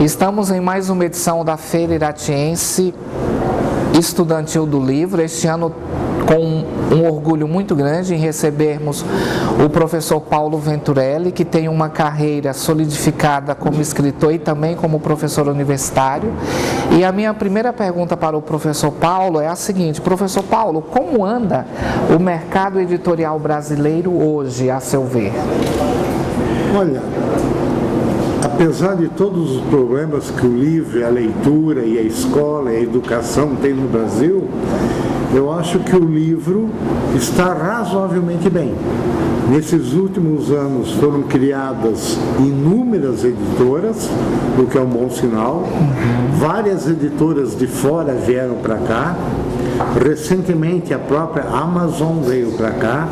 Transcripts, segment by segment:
Estamos em mais uma edição da Feira Iratiense Estudantil do Livro, este ano com um orgulho muito grande em recebermos o professor Paulo Venturelli, que tem uma carreira solidificada como escritor e também como professor universitário. E a minha primeira pergunta para o professor Paulo é a seguinte: professor Paulo, como anda o mercado editorial brasileiro hoje, a seu ver? Olha, apesar de todos os problemas que o livro, a leitura e a escola e a educação têm no Brasil, eu acho que o livro está razoavelmente bem. Nesses últimos anos foram criadas inúmeras editoras, o que é um bom sinal. Várias editoras de fora vieram para cá. Recentemente a própria Amazon veio para cá.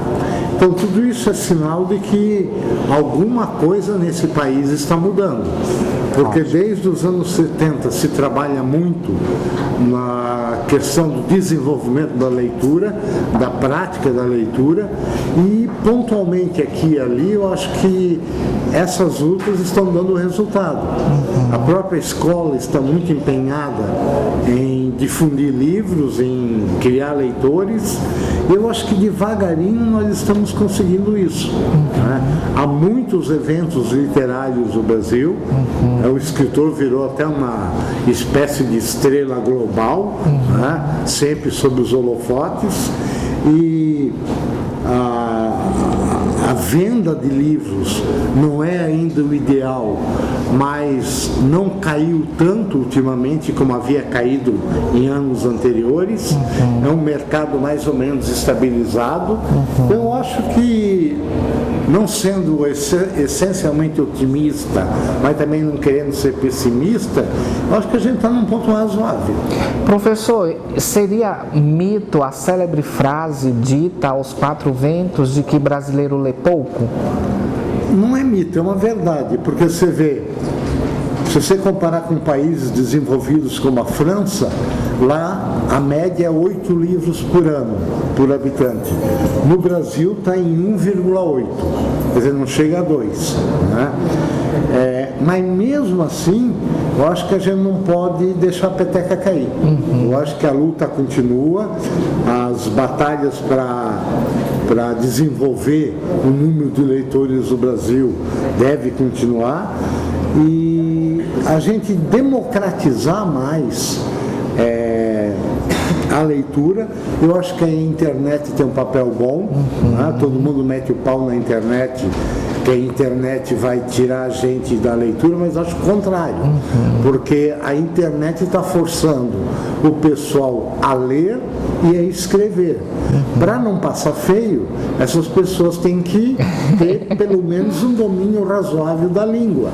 Então tudo isso é sinal de que alguma coisa nesse país está mudando. Porque desde os anos 70 se trabalha muito na questão do desenvolvimento da leitura, da prática da leitura, e pontualmente aqui e ali eu acho que essas lutas estão dando resultado. A própria escola está muito empenhada em difundir livros, em criar leitores, e eu acho que devagarinho nós estamos conseguindo isso. Há muitos eventos literários no Brasil, o escritor virou até uma espécie de estrela global, sempre sob os holofotes, e a venda de livros não é ainda o ideal, mas não caiu tanto ultimamente como havia caído em anos anteriores. É um mercado mais ou menos estabilizado. Eu acho que, não sendo essencialmente otimista, mas também não querendo ser pessimista, eu acho que a gente está num ponto razoável. Professor, seria mito a célebre frase dita aos quatro ventos de que brasileiro lê pouco? Não é mito, é uma verdade, porque você vê, se você comparar com países desenvolvidos como a França, lá a média é 8 livros por ano, por habitante. No Brasil está em 1,8, quer dizer, não chega a 2. Mas mesmo assim, eu acho que a gente não pode deixar a peteca cair. Eu acho que a luta continua, as batalhas para desenvolver o número de leitores do Brasil deve continuar, e a gente democratizar mais a leitura. Eu acho que a internet tem um papel bom, todo mundo mete o pau na internet, que a internet vai tirar a gente da leitura, mas acho o contrário, porque a internet está forçando o pessoal a ler e a escrever. Para não passar feio, essas pessoas têm que ter pelo menos um domínio razoável da língua.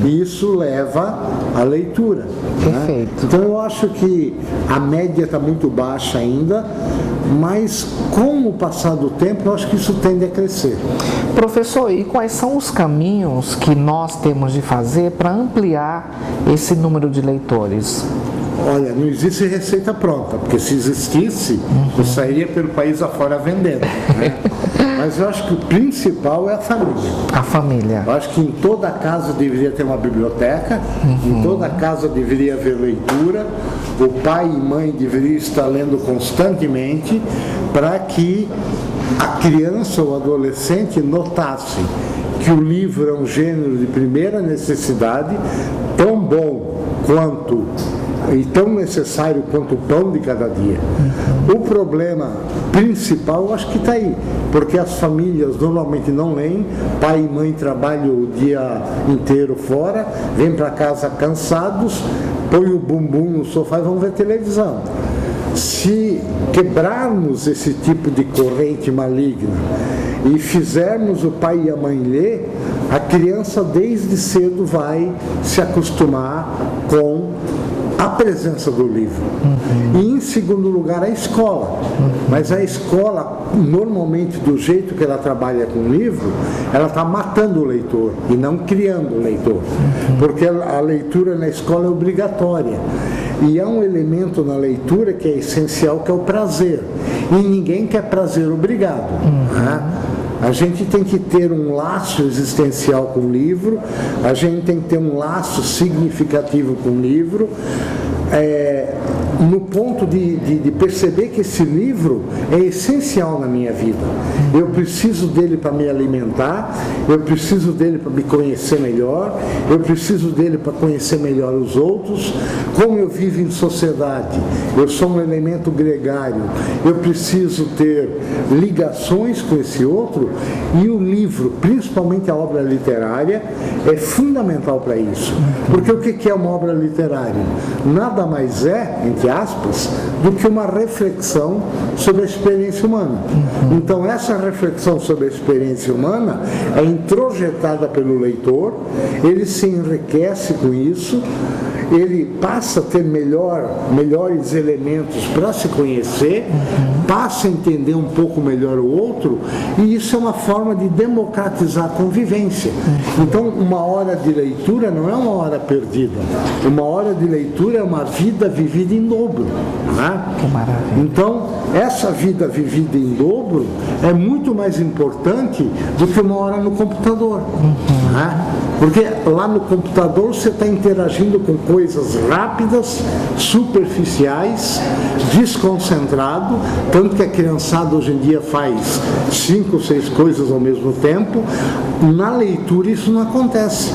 E isso leva à leitura. Perfeito. Então eu acho que a média está muito baixa ainda, mas com o passar do tempo eu acho que isso tende a crescer. Professor, e quais são os caminhos que nós temos de fazer para ampliar esse número de leitores? Olha, não existe receita pronta, porque se existisse, eu sairia pelo país afora vendendo. Mas eu acho que o principal é a família. A família. Eu acho que em toda casa deveria ter uma biblioteca, em toda casa deveria haver leitura, o pai e mãe deveriam estar lendo constantemente, para que a criança ou adolescente notasse que o livro é um gênero de primeira necessidade, tão bom quanto e tão necessário quanto o pão de cada dia. O problema principal eu acho que está aí, porque as famílias normalmente não leem, pai e mãe trabalham o dia inteiro fora, vêm para casa cansados, põem o bumbum no sofá e vão ver televisão. Se quebrarmos esse tipo de corrente maligna e fizermos o pai e a mãe ler, a criança desde cedo vai se acostumar com a presença do livro. E em segundo lugar a escola. Mas a escola, normalmente do jeito que ela trabalha com o livro, ela está matando o leitor e não criando o leitor. Porque a leitura na escola é obrigatória. E há um elemento na leitura que é essencial, que é o prazer. E ninguém quer prazer obrigado. A gente tem que ter um laço existencial com o livro, a gente tem que ter um laço significativo com o livro, no ponto de perceber que esse livro é essencial na minha vida. Eu preciso dele para me alimentar, eu preciso dele para me conhecer melhor, eu preciso dele para conhecer melhor os outros, como eu vivo em sociedade, eu sou um elemento gregário, eu preciso ter ligações com esse outro, e o livro, principalmente a obra literária, é fundamental para isso. Porque o que é uma obra literária? Nada mais é, entre aspas, do que uma reflexão sobre a experiência humana. Então essa reflexão sobre a experiência humana é introjetada pelo leitor, ele se enriquece com isso, ele passa a ter melhores elementos para se conhecer, passa a entender um pouco melhor o outro, e isso é uma forma de democratizar a convivência. Então, uma hora de leitura não é uma hora perdida. Uma hora de leitura é uma vida vivida em dobro. Né? Que maravilha. Então, essa vida vivida em dobro é muito mais importante do que uma hora no computador. Né? Porque lá no computador você está interagindo com coisas rápidas, superficiais, desconcentrado, tanto que a criançada hoje em dia faz 5 ou 6 coisas ao mesmo tempo. Na leitura isso não acontece.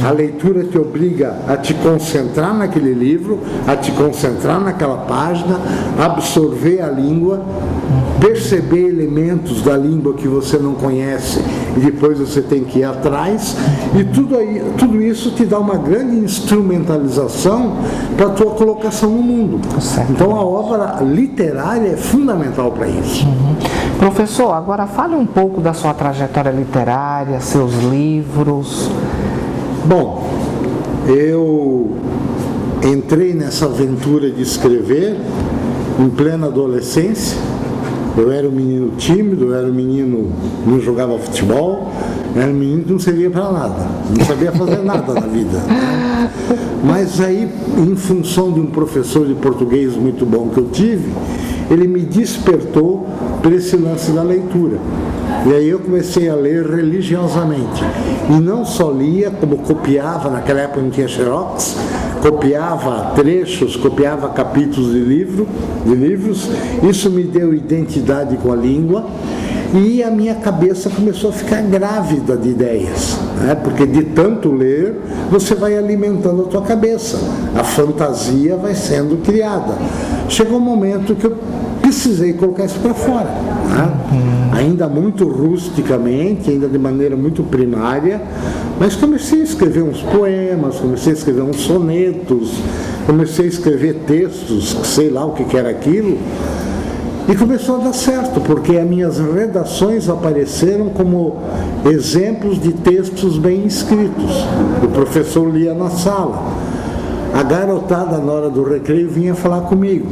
A leitura te obriga a te concentrar naquele livro, a te concentrar naquela página, absorver a língua, perceber elementos da língua que você não conhece e depois você tem que ir atrás, e tudo isso te dá uma grande instrumentalização para a tua colocação no mundo. Certo. Então a obra literária é fundamental para isso. Professor, agora fale um pouco da sua trajetória literária, seus livros. Bom, eu entrei nessa aventura de escrever em plena adolescência. Eu era um menino tímido, eu era um menino que não jogava futebol, eu era um menino que não servia para nada, não sabia fazer nada na vida. Mas aí, em função de um professor de português muito bom que eu tive, ele me despertou para esse lance da leitura. E aí eu comecei a ler religiosamente. E não só lia, como copiava, naquela época não tinha xerox, copiava trechos, copiava capítulos de livros. Isso me deu identidade com a língua, e a minha cabeça começou a ficar grávida de ideias, né? Porque de tanto ler, você vai alimentando a tua cabeça, a fantasia vai sendo criada. Chegou um momento que eu precisei colocar isso para fora, né? Ainda muito rusticamente, ainda de maneira muito primária, mas comecei a escrever uns poemas, comecei a escrever uns sonetos, comecei a escrever textos, sei lá o que era aquilo, e começou a dar certo, porque as minhas redações apareceram como exemplos de textos bem escritos. O professor lia na sala, a garotada na hora do recreio vinha falar comigo.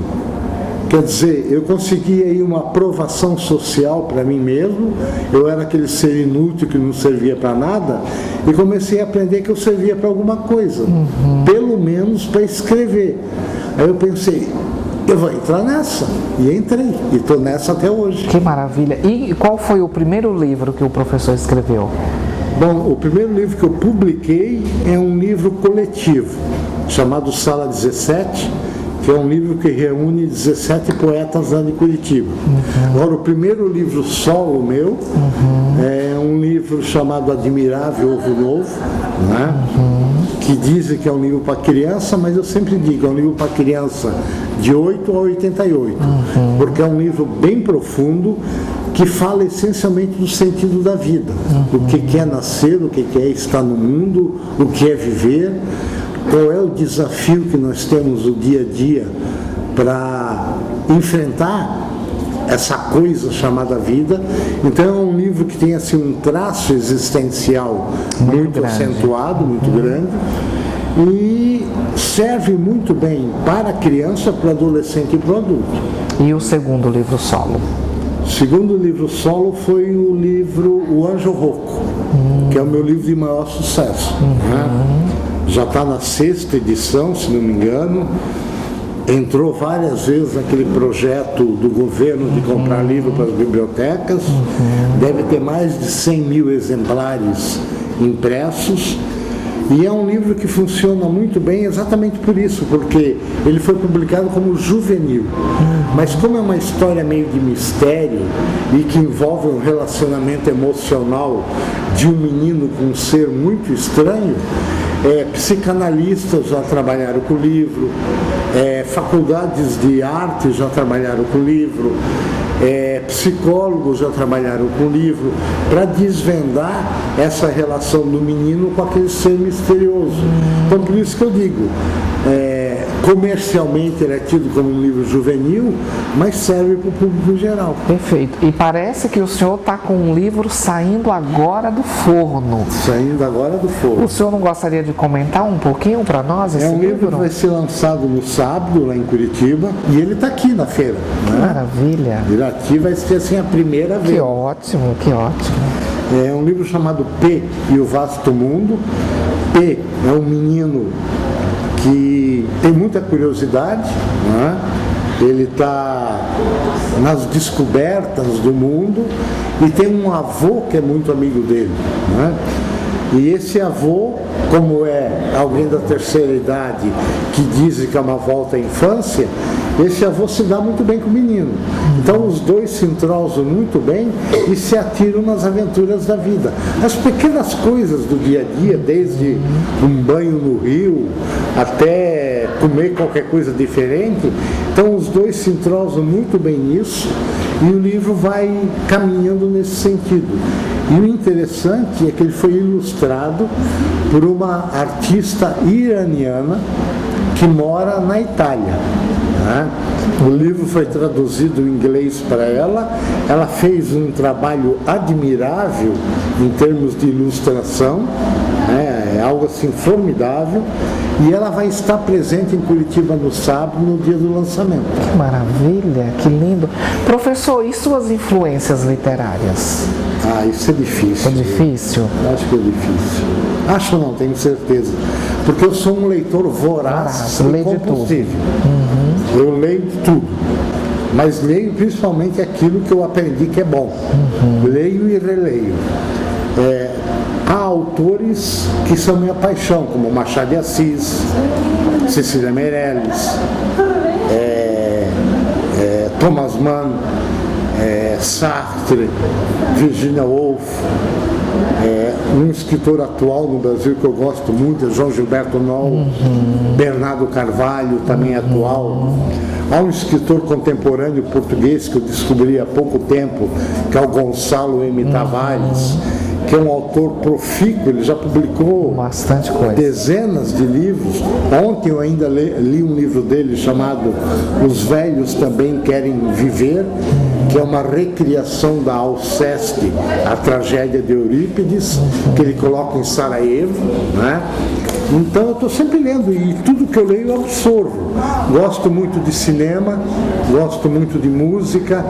Quer dizer, eu conseguia aí uma aprovação social para mim mesmo, eu era aquele ser inútil que não servia para nada, e comecei a aprender que eu servia para alguma coisa, pelo menos para escrever. Aí eu pensei, eu vou entrar nessa, e entrei, e estou nessa até hoje. Que maravilha! E qual foi o primeiro livro que o professor escreveu? Bom, o primeiro livro que eu publiquei é um livro coletivo, chamado Sala 17, que é um livro que reúne 17 poetas lá de Curitiba. Agora, o primeiro livro solo meu é um livro chamado Admirável Ovo Novo, né? Que dizem que é um livro para criança, mas eu sempre digo, é um livro para criança de 8 a 88, porque é um livro bem profundo, que fala essencialmente do sentido da vida, o que é nascer, o que é estar no mundo, o que é viver, qual é o desafio que nós temos no dia a dia para enfrentar essa coisa chamada vida. Então é um livro que tem assim um traço existencial muito acentuado, muito grande, e serve muito bem para a criança, para o adolescente e para o adulto. E o segundo livro solo? O segundo livro solo foi o livro O Anjo Rouco, que é o meu livro de maior sucesso, né? Já está na 6ª edição, se não me engano. entrou várias vezes naquele projeto do governo de comprar livro para as bibliotecas, deve ter mais de 100 mil exemplares impressos, e é um livro que funciona muito bem exatamente por isso, porque ele foi publicado como juvenil, mas como é uma história meio de mistério e que envolve um relacionamento emocional de um menino com um ser muito estranho, psicanalistas já trabalharam com o livro, faculdades de arte já trabalharam com o livro, psicólogos já trabalharam com o livro para desvendar essa relação do menino com aquele ser misterioso. Então, por isso que eu digo, comercialmente ele é tido como um livro juvenil, mas serve para o público em geral. Perfeito. E parece que o senhor está com um livro saindo agora do forno. Saindo agora do forno. O senhor não gostaria de comentar um pouquinho para nós esse livro? É um livro que vai ser lançado no sábado, lá em Curitiba, e ele está aqui na feira. Que maravilha. Aqui vai ser assim a primeira vez. Que ótimo, que ótimo. É um livro chamado P e o Vasto Mundo. P é um menino que tem muita curiosidade, né? Ele está nas descobertas do mundo e tem um avô que é muito amigo dele, né? E esse avô, como é alguém da terceira idade que diz que é uma volta à infância, esse avô se dá muito bem com o menino. Então os dois se entrosam muito bem e se atiram nas aventuras da vida. As pequenas coisas do dia a dia, desde um banho no rio até comer qualquer coisa diferente, então os dois se entrosam muito bem nisso e o livro vai caminhando nesse sentido. E o interessante é que ele foi ilustrado por uma artista iraniana que mora na Itália, né? O livro foi traduzido em inglês para ela, ela fez um trabalho admirável em termos de ilustração, né? É algo assim formidável, e ela vai estar presente em Curitiba no sábado, no dia do lançamento. Que maravilha, que lindo. Professor, e suas influências literárias? Isso é difícil. É difícil? Acho que é difícil. Acho não, tenho certeza. Porque eu sou um leitor voraz e compulsivo. Eu leio de tudo. Mas leio principalmente aquilo que eu aprendi que é bom. Leio e releio. Há autores que são minha paixão, como Machado de Assis, Cecília Meirelles, Thomas Mann, Sartre, Virginia Woolf. Um escritor atual no Brasil que eu gosto muito é João Gilberto Noll, Bernardo Carvalho, também atual. Há um escritor contemporâneo português que eu descobri há pouco tempo, que é o Gonçalo M. Tavares, que é um autor profícuo, ele já publicou bastante coisa, dezenas de livros. Ontem eu ainda li um livro dele chamado Os Velhos Também Querem Viver, que é uma recriação da Alceste, a tragédia de Eurípides, que ele coloca em Sarajevo, né? Então eu estou sempre lendo e tudo que eu leio eu absorvo. Gosto muito de cinema, gosto muito de música,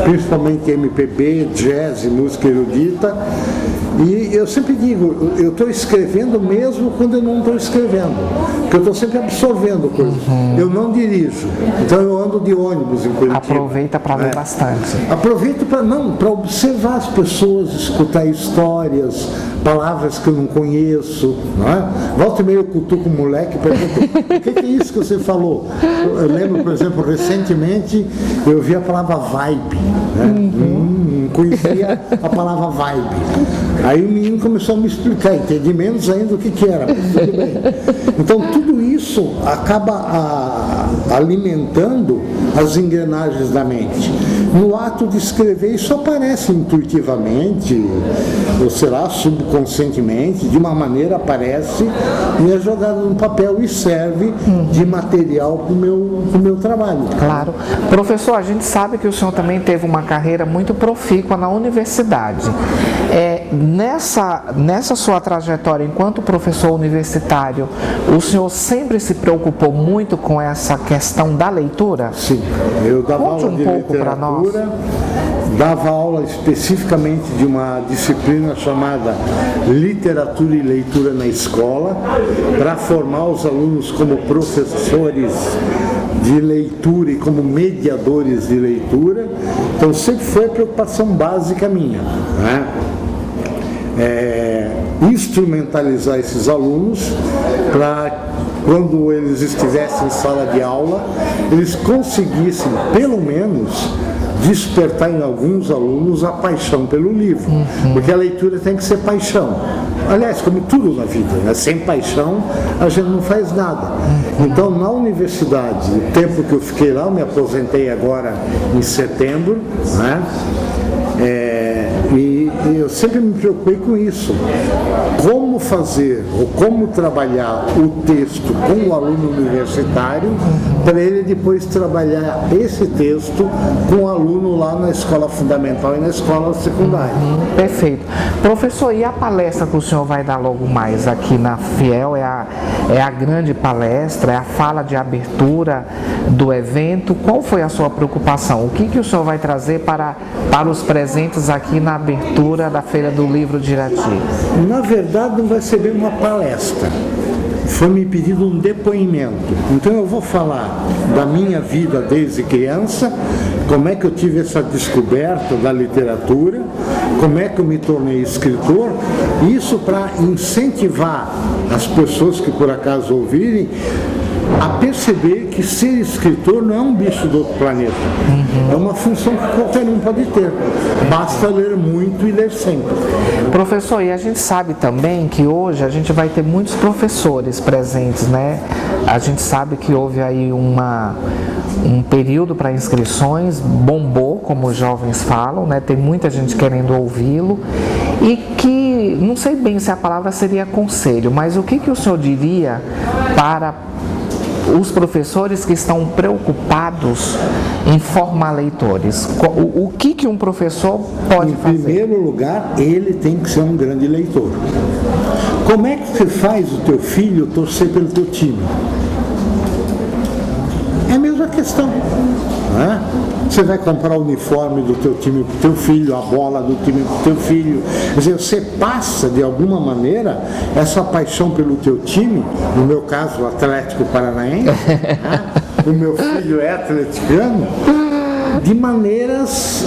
principalmente MPB, jazz e música erudita. E eu sempre digo, eu estou escrevendo mesmo quando eu não estou escrevendo, porque eu estou sempre absorvendo coisas. Eu não dirijo, então eu ando de ônibus em Curitiba. Aproveita para ler bastante. Aproveito para observar as pessoas, escutar histórias, palavras que eu não conheço, não é? Volta e meio eu cutuco um moleque e pergunto, o que é isso que você falou? Eu lembro, por exemplo, recentemente eu vi a palavra vibe, né? Não conhecia a palavra vibe. Aí o menino começou a me explicar, entendi menos ainda o que era, mas tudo bem. Então tudo isso acaba alimentando as engrenagens da mente. No ato de escrever isso aparece intuitivamente, ou será subconscientemente, de uma maneira aparece e é jogado no papel e serve de material para o meu trabalho. Claro. Professor, a gente sabe que o senhor também teve uma carreira muito profícua na universidade. Nessa sua trajetória enquanto professor universitário, o senhor sempre se preocupou muito com essa questão da leitura? Sim, eu dava aula de literatura, dava aula especificamente de uma disciplina chamada Literatura e Leitura na Escola, para formar os alunos como professores de leitura e como mediadores de leitura. Então sempre foi a preocupação básica minha, né? Instrumentalizar esses alunos para, quando eles estivessem em sala de aula, eles conseguissem, pelo menos, despertar em alguns alunos a paixão pelo livro. Porque a leitura tem que ser paixão. Aliás, como tudo na vida, né? Sem paixão a gente não faz nada. Então, na universidade, o tempo que eu fiquei lá, eu me aposentei agora em setembro, né? E eu sempre me preocupei com isso. Como fazer, ou como trabalhar o texto com o aluno universitário, para ele depois trabalhar esse texto com o aluno lá na escola fundamental e na escola secundária. Perfeito. Professor, e a palestra que o senhor vai dar logo mais aqui na Fiel? É a grande palestra, é a fala de abertura do evento. Qual foi a sua preocupação? O que o senhor vai trazer para os presentes aqui na abertura da Feira do Livro de Irati? Na verdade, não vai ser bem uma palestra. Foi me pedido um depoimento. Então eu vou falar da minha vida desde criança, como é que eu tive essa descoberta da literatura, como é que eu me tornei escritor, isso para incentivar as pessoas que por acaso ouvirem a perceber que ser escritor não é um bicho do outro planeta. É uma função que qualquer um pode ter. Basta ler muito e ler sempre. Professor, e a gente sabe também que hoje a gente vai ter muitos professores presentes, né? A gente sabe que houve aí um período para inscrições, bombou, como os jovens falam, né? Tem muita gente querendo ouvi-lo e que, não sei bem se a palavra seria conselho, mas o que o senhor diria para os professores que estão preocupados em formar leitores? O que um professor pode fazer? Em primeiro lugar, ele tem que ser um grande leitor. Como é que você faz o teu filho torcer pelo teu time? É a mesma questão, né? Você vai comprar o uniforme do teu time para o teu filho, a bola do time para o teu filho. Quer dizer, você passa, de alguma maneira, essa paixão pelo teu time, no meu caso, o Atlético Paranaense, né? O meu filho é atleticano, de maneiras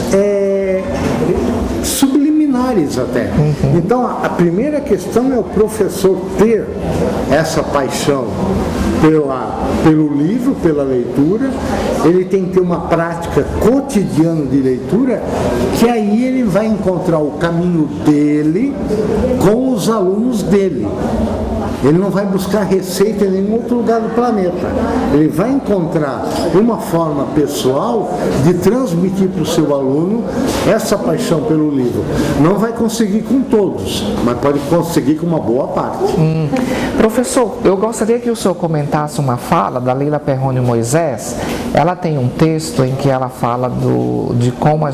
subliminares até. Então, a primeira questão é o professor ter essa paixão pelo livro, pela leitura. Ele tem que ter uma prática cotidiana de leitura, que aí ele vai encontrar o caminho dele com os alunos dele. Ele não vai buscar receita em nenhum outro lugar do planeta. Ele vai encontrar uma forma pessoal de transmitir para o seu aluno essa paixão pelo livro. Não vai conseguir com todos, mas pode conseguir com uma boa parte. Professor, eu gostaria que o senhor comentasse uma fala da Leila Perrone Moisés. Ela tem um texto em que ela fala de como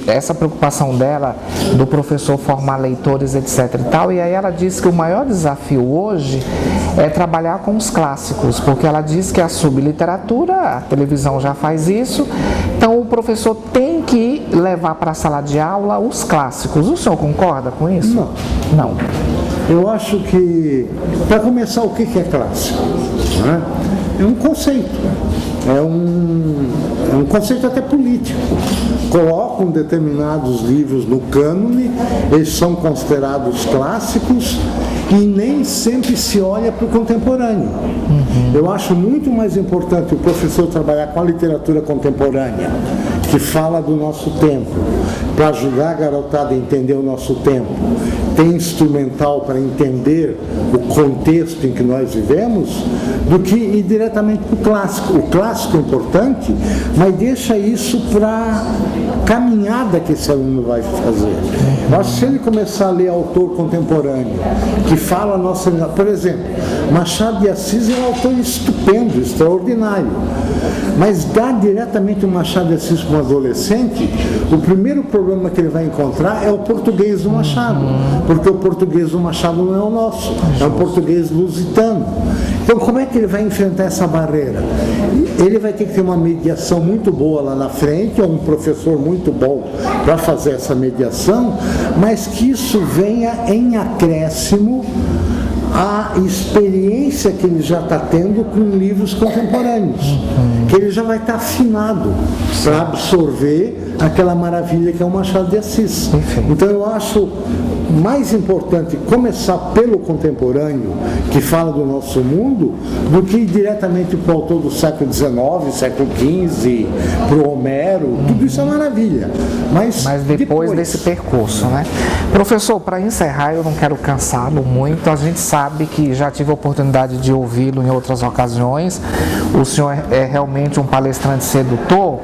essa preocupação dela, do professor formar leitores, etc. e tal, e aí ela diz que o maior desafio hoje é trabalhar com os clássicos, porque ela diz que a subliteratura, a televisão já faz isso, então o professor tem que levar para a sala de aula os clássicos. O senhor concorda com isso? Não. Não. Eu acho que, para começar, o que é clássico? Né? É um conceito. É um conceito até político. Colocam determinados livros no cânone, eles são considerados clássicos e nem sempre se olha para o contemporâneo. Eu acho muito mais importante o professor trabalhar com a literatura contemporânea, que fala do nosso tempo, para ajudar a garotada a entender o nosso tempo. Tem instrumental para entender o contexto em que nós vivemos, do que ir diretamente para o clássico. O clássico é importante, mas deixa isso para a caminhada que esse aluno vai fazer. Eu acho que se ele começar a ler autor contemporâneo, que fala a nossa... Por exemplo, Machado de Assis é um autor estupendo, extraordinário. Mas dar diretamente o Machado de Assis para um adolescente, o primeiro problema que ele vai encontrar é o português do Machado, porque o português do Machado não é o nosso, é o português lusitano. Então, como é que ele vai enfrentar essa barreira? Ele vai ter que ter uma mediação muito boa lá na frente, ou um professor muito bom para fazer essa mediação, mas que isso venha em acréscimo a experiência que ele já está tendo com livros contemporâneos, que ele já vai estar afinado para absorver aquela maravilha que é o Machado de Assis. Então eu acho mais importante começar pelo contemporâneo, que fala do nosso mundo, do que ir diretamente para o autor do século XIX, século XV, para o Homero. Tudo isso é maravilha. Mas depois desse percurso, né? Professor, para encerrar, eu não quero cansá-lo muito. A gente sabe que já tive a oportunidade de ouvi-lo em outras ocasiões. O senhor é realmente um palestrante sedutor.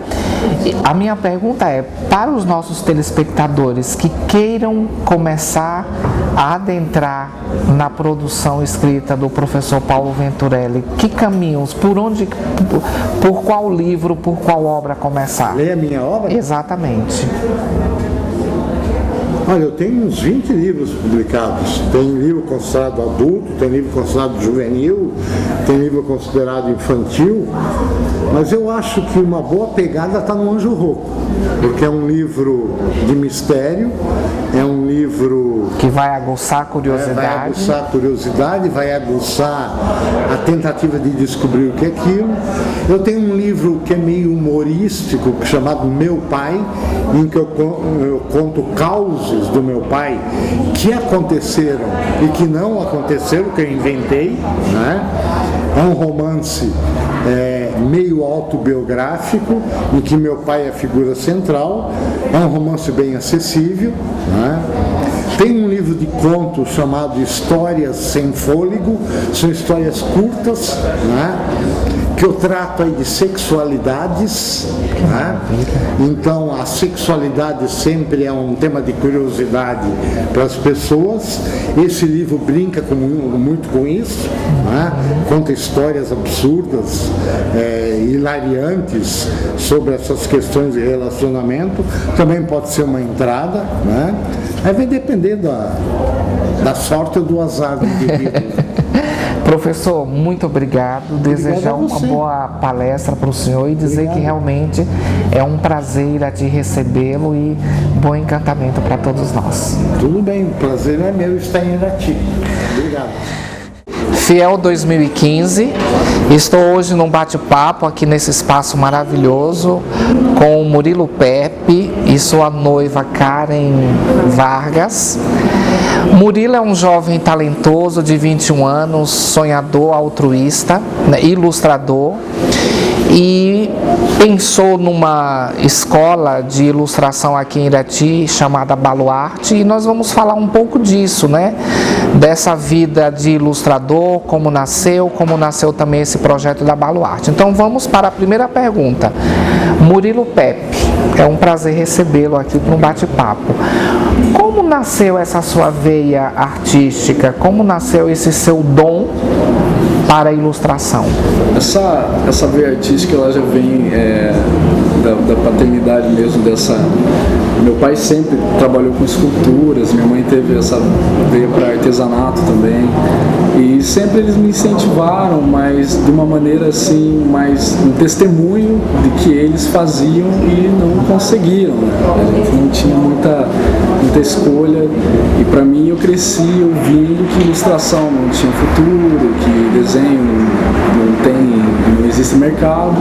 A minha pergunta é, para os nossos telespectadores que queiram começar a adentrar na produção escrita do professor Paulo Venturelli, que caminhos, por qual livro, por qual obra começar? Ler a minha obra? Exatamente. Olha, eu tenho uns 20 livros publicados. Tem livro considerado adulto, tem livro considerado juvenil, tem livro considerado infantil, mas eu acho que uma boa pegada está no Anjo Rouco, porque é um livro de mistério, é um livro que vai aguçar a curiosidade. Vai aguçar a curiosidade, vai aguçar a tentativa de descobrir o que é aquilo. Eu tenho um livro que é meio humorístico, chamado Meu Pai, em que eu conto causos do meu pai que aconteceram e que não aconteceram, que eu inventei, né? É um romance meio autobiográfico, em que meu pai é a figura central. É um romance bem acessível, né? Tem um livro de contos chamado Histórias Sem Fôlego, são histórias curtas, né? Que eu trato aí de sexualidades, né? Então a sexualidade sempre é um tema de curiosidade para as pessoas. Esse livro brinca muito com isso, né? Conta histórias absurdas, hilariantes sobre essas questões de relacionamento. Também pode ser uma entrada, né? Aí vai depender da sorte ou do azar do indivíduo. Professor, muito obrigado. Desejar uma boa palestra para o senhor e dizer que realmente é um prazer a te recebê-lo e bom encantamento para todos nós. Tudo bem, o prazer é meu estar em Irati. Obrigado. Fiel 2015, estou hoje num bate-papo aqui nesse espaço maravilhoso com o Murilo Pepe e sua noiva Karen Vargas. Murilo é um jovem talentoso de 21 anos, sonhador, altruísta, né, ilustrador, e pensou numa escola de ilustração aqui em Irati chamada Baluarte, e nós vamos falar um pouco disso, né? Dessa vida de ilustrador, como nasceu também esse projeto da Baluarte. Então vamos para a primeira pergunta. Murilo Pepe, é um prazer recebê-lo aqui para um bate-papo. Como nasceu essa sua veia artística? Como nasceu esse seu dom para a ilustração? Essa veia artística ela já vem da paternidade mesmo dessa. Meu pai sempre trabalhou com esculturas, minha mãe teve essa veia para artesanato também, e sempre eles me incentivaram, mas de uma maneira assim, mais um testemunho de que eles faziam e não conseguiram, né? A gente não tinha muita escolha, e para mim eu cresci ouvindo que ilustração não tinha futuro, que desenho não existe mercado.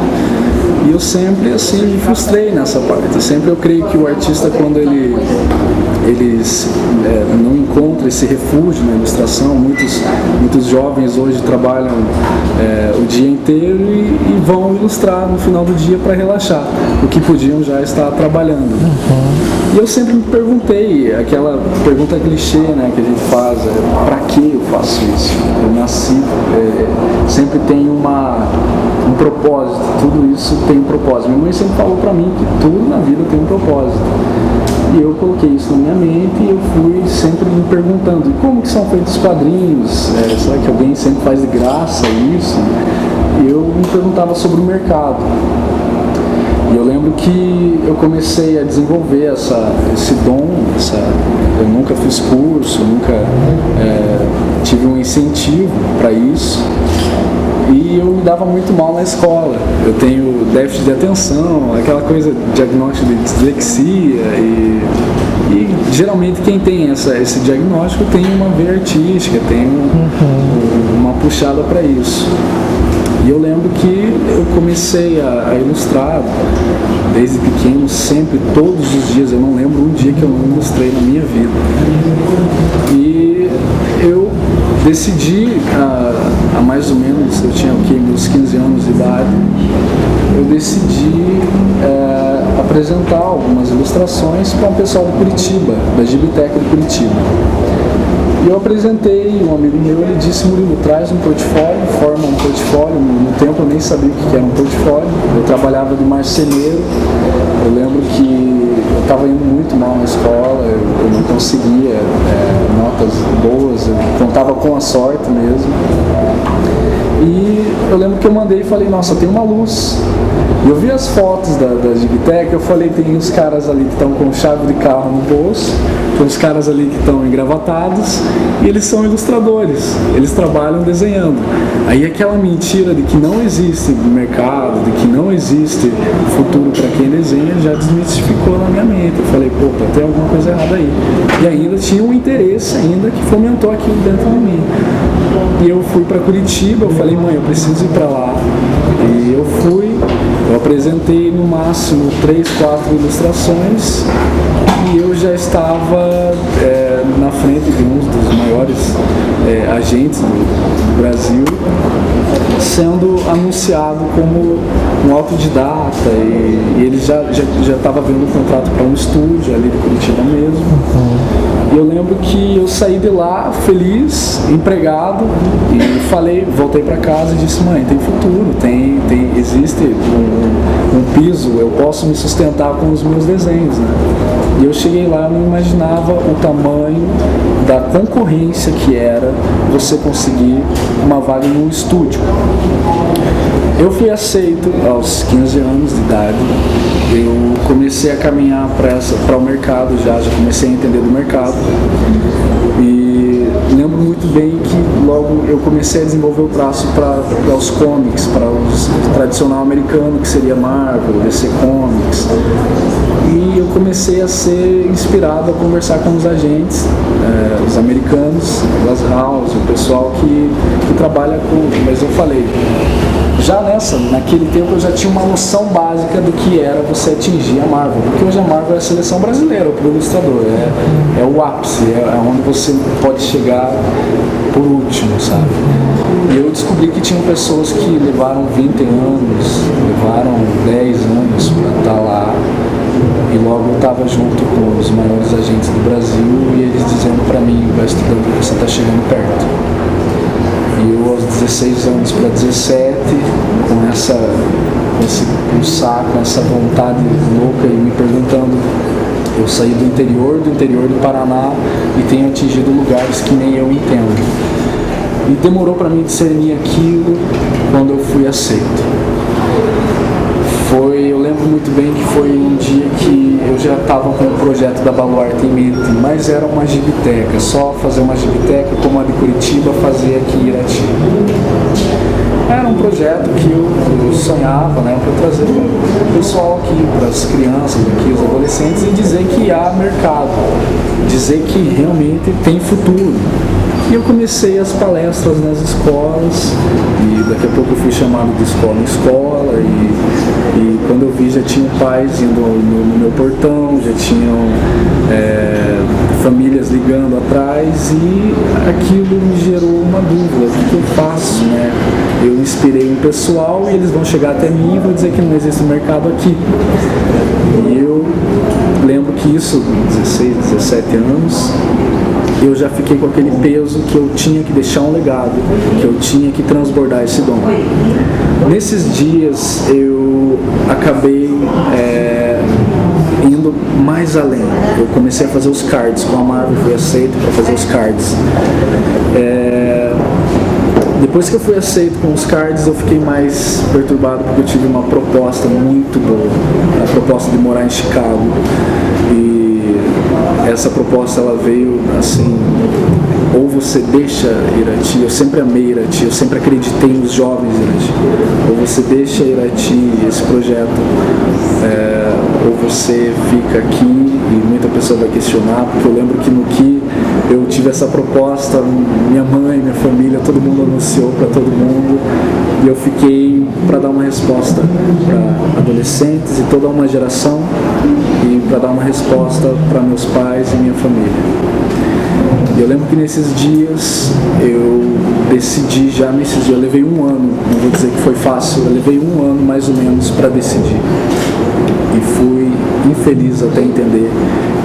E eu sempre assim me frustrei nessa parte. Sempre eu creio que o artista, quando ele não encontra esse refúgio na ilustração, muitos jovens hoje trabalham o dia inteiro e vão ilustrar no final do dia para relaxar, o que podiam já estar trabalhando. E eu sempre me perguntei, aquela pergunta clichê, né, que a gente faz, para que eu faço isso? Eu nasci, sempre tem um propósito, tudo isso tem um propósito. Minha mãe sempre falou para mim que tudo na vida tem um propósito. E eu coloquei isso na minha mente e eu fui sempre me perguntando, como que são feitos os quadrinhos? Será que alguém sempre faz de graça isso? E eu me perguntava sobre o mercado. E eu lembro que eu comecei a desenvolver esse dom, eu nunca fiz curso, nunca tive um incentivo para isso. E eu me dava muito mal na escola. Eu tenho déficit de atenção, aquela coisa, diagnóstico de dislexia e geralmente quem tem esse diagnóstico tem uma veia artística, tem uma puxada para isso. E eu lembro que eu comecei a ilustrar desde pequeno, sempre, todos os dias. Eu não lembro um dia que eu não ilustrei na minha vida. E eu decidi, há mais ou menos, eu tinha meus 15 anos de idade, eu decidi apresentar algumas ilustrações para um pessoal de Curitiba, da Gibiteca de Curitiba. E eu apresentei, um amigo meu, ele disse: Murilo, traz um portfólio, forma um portfólio. No tempo eu nem sabia o que era um portfólio, eu trabalhava de marceneiro. Eu lembro que eu estava indo muito mal na escola, eu não conseguia notas boas, eu contava com a sorte mesmo. E eu lembro que eu mandei e falei: nossa, tem uma luz. E eu vi as fotos da Gibiteca, eu falei: tem uns caras ali que estão com chave de carro no bolso, tem uns caras ali que estão engravatados, e eles são ilustradores, eles trabalham desenhando. Aí aquela mentira de que não existe mercado, de que não existe futuro para quem desenha, já desmistificou na minha mente. Eu falei: pô, tem alguma coisa errada aí. E ainda tinha um interesse ainda que fomentou aquilo dentro de mim. E eu fui para Curitiba, eu falei: mãe, eu preciso ir para lá. E eu fui, eu apresentei no máximo 3, 4 ilustrações e eu já estava na frente de um dos maiores agentes do Brasil, sendo anunciado como um autodidata, e ele já estava vendo um contrato para um estúdio ali de Curitiba mesmo. E eu lembro que eu saí de lá feliz, empregado, e voltei para casa e disse: mãe, tem futuro, existe um piso, eu posso me sustentar com os meus desenhos, né? E eu cheguei lá, eu não imaginava o tamanho da concorrência que era você conseguir uma vaga em um estúdio. Eu fui aceito aos 15 anos de idade, eu comecei a caminhar para o mercado, já comecei a entender do mercado, e lembro muito bem que logo eu comecei a desenvolver o traço para os comics, para o tradicional americano, que seria Marvel, DC Comics. E eu comecei a ser inspirado a conversar com os agentes, os americanos, as house, o pessoal que trabalha com... Mas eu falei, já naquele tempo eu já tinha uma noção básica do que era você atingir a Marvel, porque hoje a Marvel é a seleção brasileira, o ilustrador, é o ápice, é onde você pode chegar por último, sabe? E eu descobri que tinham pessoas que levaram 20 anos, levaram 10 anos para estar lá, e logo eu estava junto com os maiores agentes do Brasil, e eles dizendo para mim: vai estudando que você está chegando perto. E eu, aos 16 anos para 17, com esse pulsar, com essa vontade louca, e me perguntando, eu saí do interior do Paraná e tenho atingido lugares que nem eu entendo. E demorou para mim discernir aquilo quando eu fui aceito. Eu lembro muito bem que foi um dia que eu já estava com o projeto da Baluarte em mente, mas era uma gibiteca, só fazer uma gibiteca como a de Curitiba fazer aqui em Irati. Era um projeto que eu sonhava, né, para trazer o pessoal aqui, para as crianças aqui, os adolescentes, e dizer que há mercado, dizer que realmente tem futuro. E eu comecei as palestras nas escolas, e daqui a pouco eu fui chamado de escola em escola, e quando eu vi já tinham pais indo no meu portão, já tinham famílias ligando atrás, e aquilo me gerou uma dúvida: o que eu faço, né? Eu inspirei um pessoal e eles vão chegar até mim e vão dizer que não existe mercado aqui. E eu lembro que isso, 16, 17 anos, eu já fiquei com aquele peso que eu tinha que deixar um legado, que eu tinha que transbordar esse dom. Nesses dias eu acabei indo mais além. Eu comecei a fazer os cards com a Marvel, fui aceito para fazer os cards. Depois que eu fui aceito com os cards, eu fiquei mais perturbado porque eu tive uma proposta muito boa, a proposta de morar em Chicago. E essa proposta ela veio assim, ou você deixa Irati, eu sempre amei Irati, eu sempre acreditei nos jovens Irati, ou você deixa Irati, esse projeto, ou você fica aqui, e muita pessoa vai questionar, porque eu lembro que no que eu tive essa proposta, minha mãe, minha família, todo mundo anunciou para todo mundo, e eu fiquei para dar uma resposta para adolescentes e toda uma geração, e para dar uma resposta para meus pais e minha família. Eu lembro que nesses dias eu decidi, eu levei um ano, não vou dizer que foi fácil, eu levei um ano mais ou menos para decidir. E fui infeliz até entender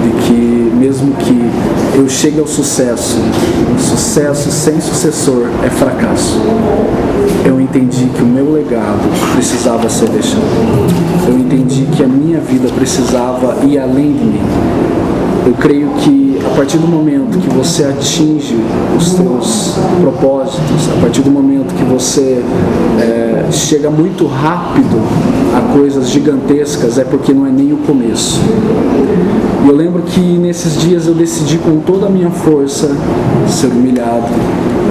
de que mesmo que eu chegue ao sucesso, um sucesso sem sucessor é fracasso. Eu entendi que o meu legado precisava ser deixado. Eu entendi que a minha vida precisava ir além de mim. Eu creio que a partir do momento que você atinge os seus propósitos, a partir do momento que você chega muito rápido a coisas gigantescas, é porque não é nem o começo. E eu lembro que nesses dias eu decidi com toda a minha força ser humilhado,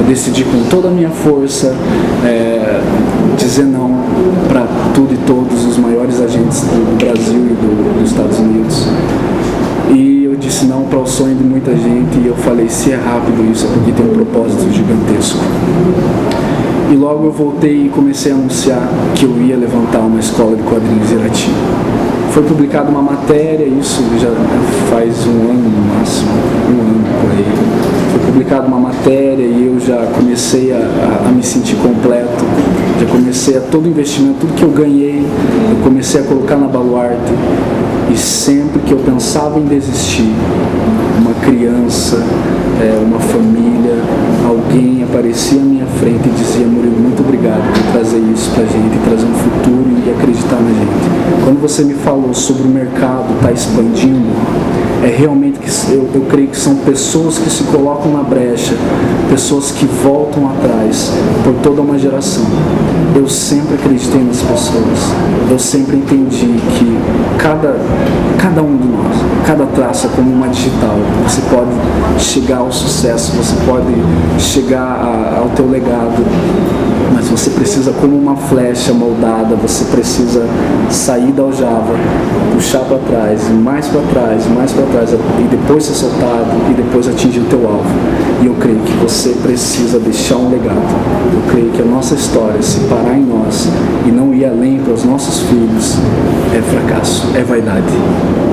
eu decidi com toda a minha força dizer não para tudo e todos os maiores agentes do Brasil e dos Estados Unidos. E eu disse não para o sonho de muita gente, e eu falei, se é rápido isso é porque tem um propósito gigantesco. E logo eu voltei e comecei a anunciar que eu ia levantar uma escola de quadrinhos em Irati. Foi publicada uma matéria, isso já faz um ano no máximo, um ano por aí. Foi publicada uma matéria e eu já comecei a me sentir completo, já comecei a todo investimento, tudo que eu ganhei, eu comecei a colocar na Baluarte. E sempre que eu pensava em desistir, uma criança, uma família, alguém aparecia à minha frente e dizia, Murilo, muito obrigado por trazer isso pra gente, trazer um futuro e acreditar na gente. Quando você me falou sobre o mercado estar expandindo, é realmente que eu creio que são pessoas que se colocam na brecha, pessoas que voltam atrás por toda uma geração. Eu sempre acreditei nas pessoas, eu sempre entendi que cada um de nós, cada traço é como uma digital. Você pode chegar ao sucesso, você pode chegar ao teu legado, mas você precisa, como uma flecha moldada, você precisa sair da aljava, puxar para trás, mais para trás, mais para trás, e depois ser soltado, e depois atingir o teu alvo. E eu creio que você precisa deixar um legado. Eu creio que a nossa história, se parar em nós e não ir além para os nossos filhos, é fracasso, é vaidade,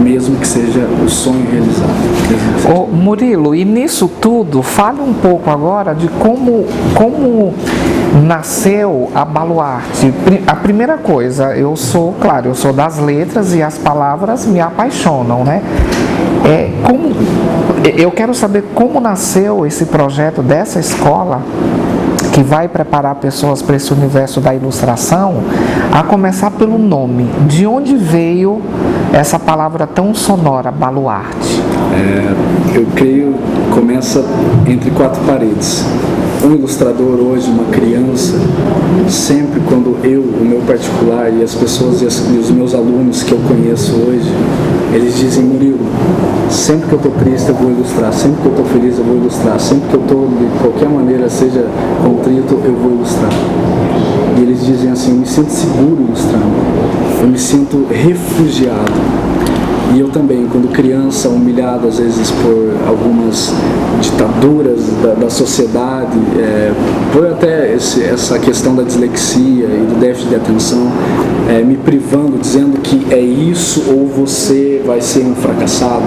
mesmo que seja o sonho realizado. Ô, Murilo, e nisso tudo, fale um pouco agora de como nasceu a Baluarte. A primeira coisa, eu sou das letras e as palavras me apaixonam, né? Eu quero saber como nasceu esse projeto dessa escola que vai preparar pessoas para esse universo da ilustração, a começar pelo nome. De onde veio essa palavra tão sonora, Baluarte? Eu creio que começa entre quatro paredes. Um ilustrador hoje, uma criança, sempre quando o meu particular e as pessoas e os meus alunos que eu conheço hoje, eles dizem, Murilo, sempre que eu estou triste eu vou ilustrar, sempre que eu estou feliz eu vou ilustrar, sempre que eu estou de qualquer maneira, seja contrito, eu vou ilustrar. E eles dizem assim, eu me sinto seguro ilustrando, eu me sinto refugiado. E eu também, quando criança, humilhado às vezes por algumas ditaduras da sociedade, por até essa questão da dislexia e do déficit de atenção, me privando, dizendo que é isso ou você vai ser um fracassado.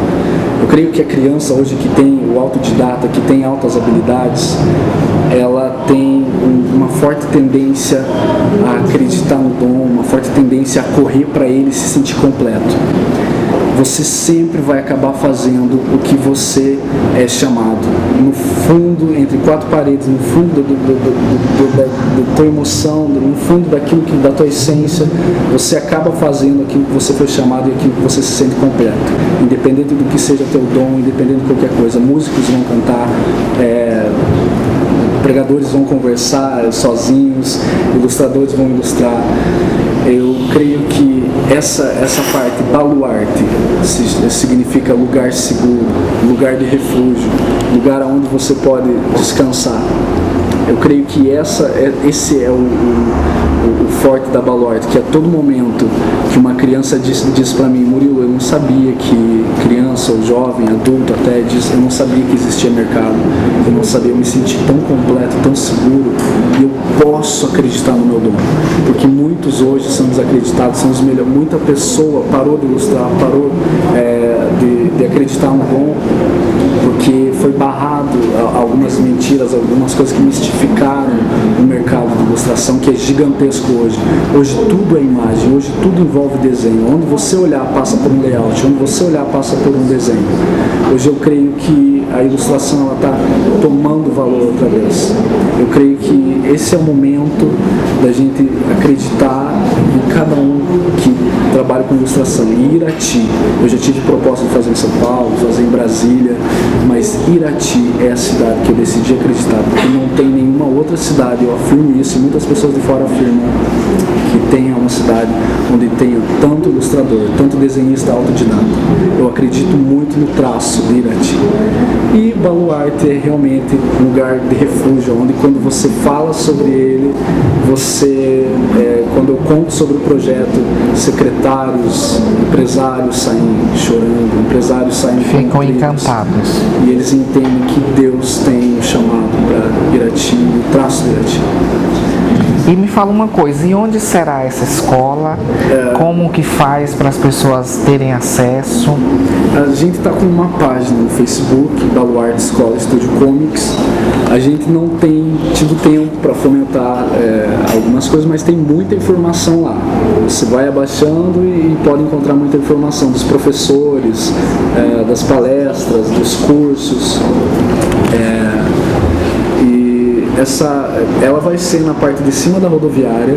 Eu creio que a criança hoje que tem o autodidata, que tem altas habilidades, ela tem uma forte tendência a acreditar no dom, uma forte tendência a correr para ele e se sentir completo. Você sempre vai acabar fazendo o que você é chamado. No fundo, entre quatro paredes, no fundo da tua emoção, no fundo da tua essência, você acaba fazendo aquilo que você foi chamado e aquilo que você se sente completo. Independente do que seja teu dom, independente de qualquer coisa. Músicos vão cantar, pregadores vão conversar sozinhos, ilustradores vão ilustrar. Eu creio que essa parte, baluarte, significa lugar seguro, lugar de refúgio, lugar onde você pode descansar. Eu creio que esse é o forte da baluarte, que a todo momento que uma criança diz para mim: Murilo, eu não sabia que criança ou jovem, adulto até, eu não sabia que existia mercado, eu não sabia, eu me senti tão completo, tão seguro, e eu posso acreditar no meu dom, porque muitos hoje são desacreditados, são os melhores. Muita pessoa parou de ilustrar, parou de acreditar no dom, porque foi barrado algumas mentiras, algumas coisas que mistificaram o mercado de ilustração, que é gigantesco hoje. Hoje tudo é imagem, hoje tudo envolve desenho. Onde você olhar passa por um layout, onde você olhar passa por um desenho. Hoje eu creio que a ilustração está tomando valor outra vez. Eu creio que esse é o momento da gente acreditar em cada um que trabalha com ilustração. Em Irati, eu já tive proposta de fazer em São Paulo, fazer em Brasília, mas Irati é a cidade que eu decidi acreditar, porque não tem nenhuma outra cidade, eu afirmo isso, e muitas pessoas de fora afirmam, que tenha uma cidade onde tenha tanto ilustrador, tanto desenhista autodidata. Eu acredito muito no traço de Irati. E Baluarte é realmente um lugar de refúgio, onde quando você fala sobre ele, quando eu conto sobre o projeto, secretários, empresários saem chorando, empresários saem ficam encantados. E eles entendem que Deus tem um chamado para Irati, o traço de Irati. E me fala uma coisa, e onde será essa escola? Como que faz para as pessoas terem acesso? A gente está com uma página no Facebook, Baluarte Escola Estúdio Comics. A gente não tem tido tempo para fomentar algumas coisas, mas tem muita informação lá. Você vai abaixando e pode encontrar muita informação dos professores, das palestras, dos cursos. Ela vai ser na parte de cima da rodoviária.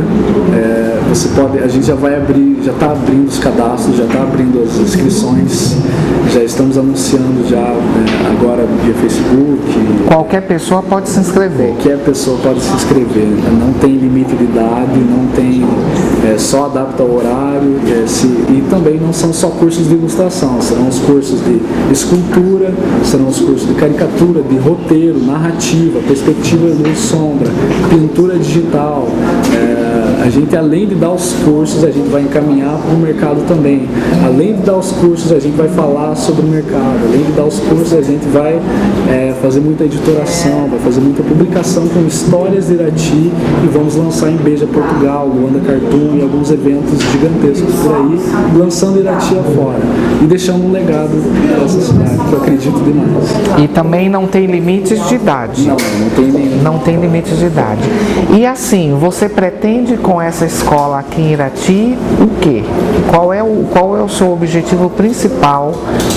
A gente já vai abrir, já está abrindo os cadastros, já está abrindo as inscrições, já estamos anunciando agora via Facebook. Qualquer pessoa pode se inscrever. Qualquer pessoa pode se inscrever. Não tem limite de idade, não tem, só adapta ao horário. E também não são só cursos de ilustração, serão os cursos de escultura, serão os cursos de caricatura, de roteiro, narrativa, perspectiva e sombra, pintura digital. A gente, além de dar os cursos, a gente vai encaminhar para o mercado também. Além de dar os cursos, a gente vai falar sobre o mercado. Além de dar os cursos, a gente vai fazer muita editoração, vai fazer muita publicação com histórias de Irati, e vamos lançar em Beja, Portugal, Luanda Cartoon e alguns eventos gigantescos por aí, lançando Irati afora e deixando um legado dessa cidade, que eu acredito demais. E também não tem limites de idade. Não tem nenhum. Não tem limites de idade. E assim, você pretende com essa escola aqui em Irati o quê? Qual é o seu objetivo principal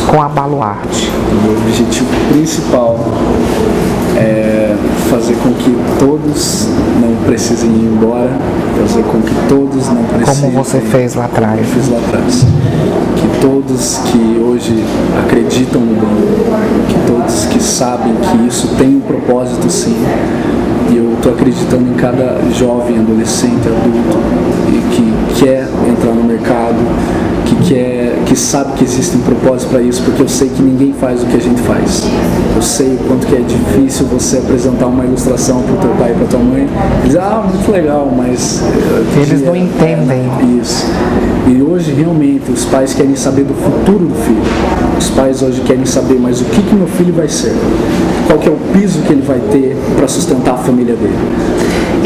com a Baluarte? O meu objetivo principal é fazer com que todos não precisem ir embora, fazer com que todos não precisem... Como você fez lá atrás. Eu fiz lá atrás. Que todos que hoje acreditam no dom, que todos que sabem que isso tem um propósito sim, e eu estou acreditando em cada jovem, adolescente, adulto, e que quer entrar no mercado, que sabe que existe um propósito para isso, porque eu sei que ninguém faz o que a gente faz. Eu sei o quanto que é difícil você apresentar uma ilustração para o teu pai e para tua mãe. Eles muito legal, mas... Eles não entendem. Isso. E hoje, realmente, os pais querem saber do futuro do filho. Os pais hoje querem saber, mas o que meu filho vai ser? Qual que é o piso que ele vai ter para sustentar a família dele?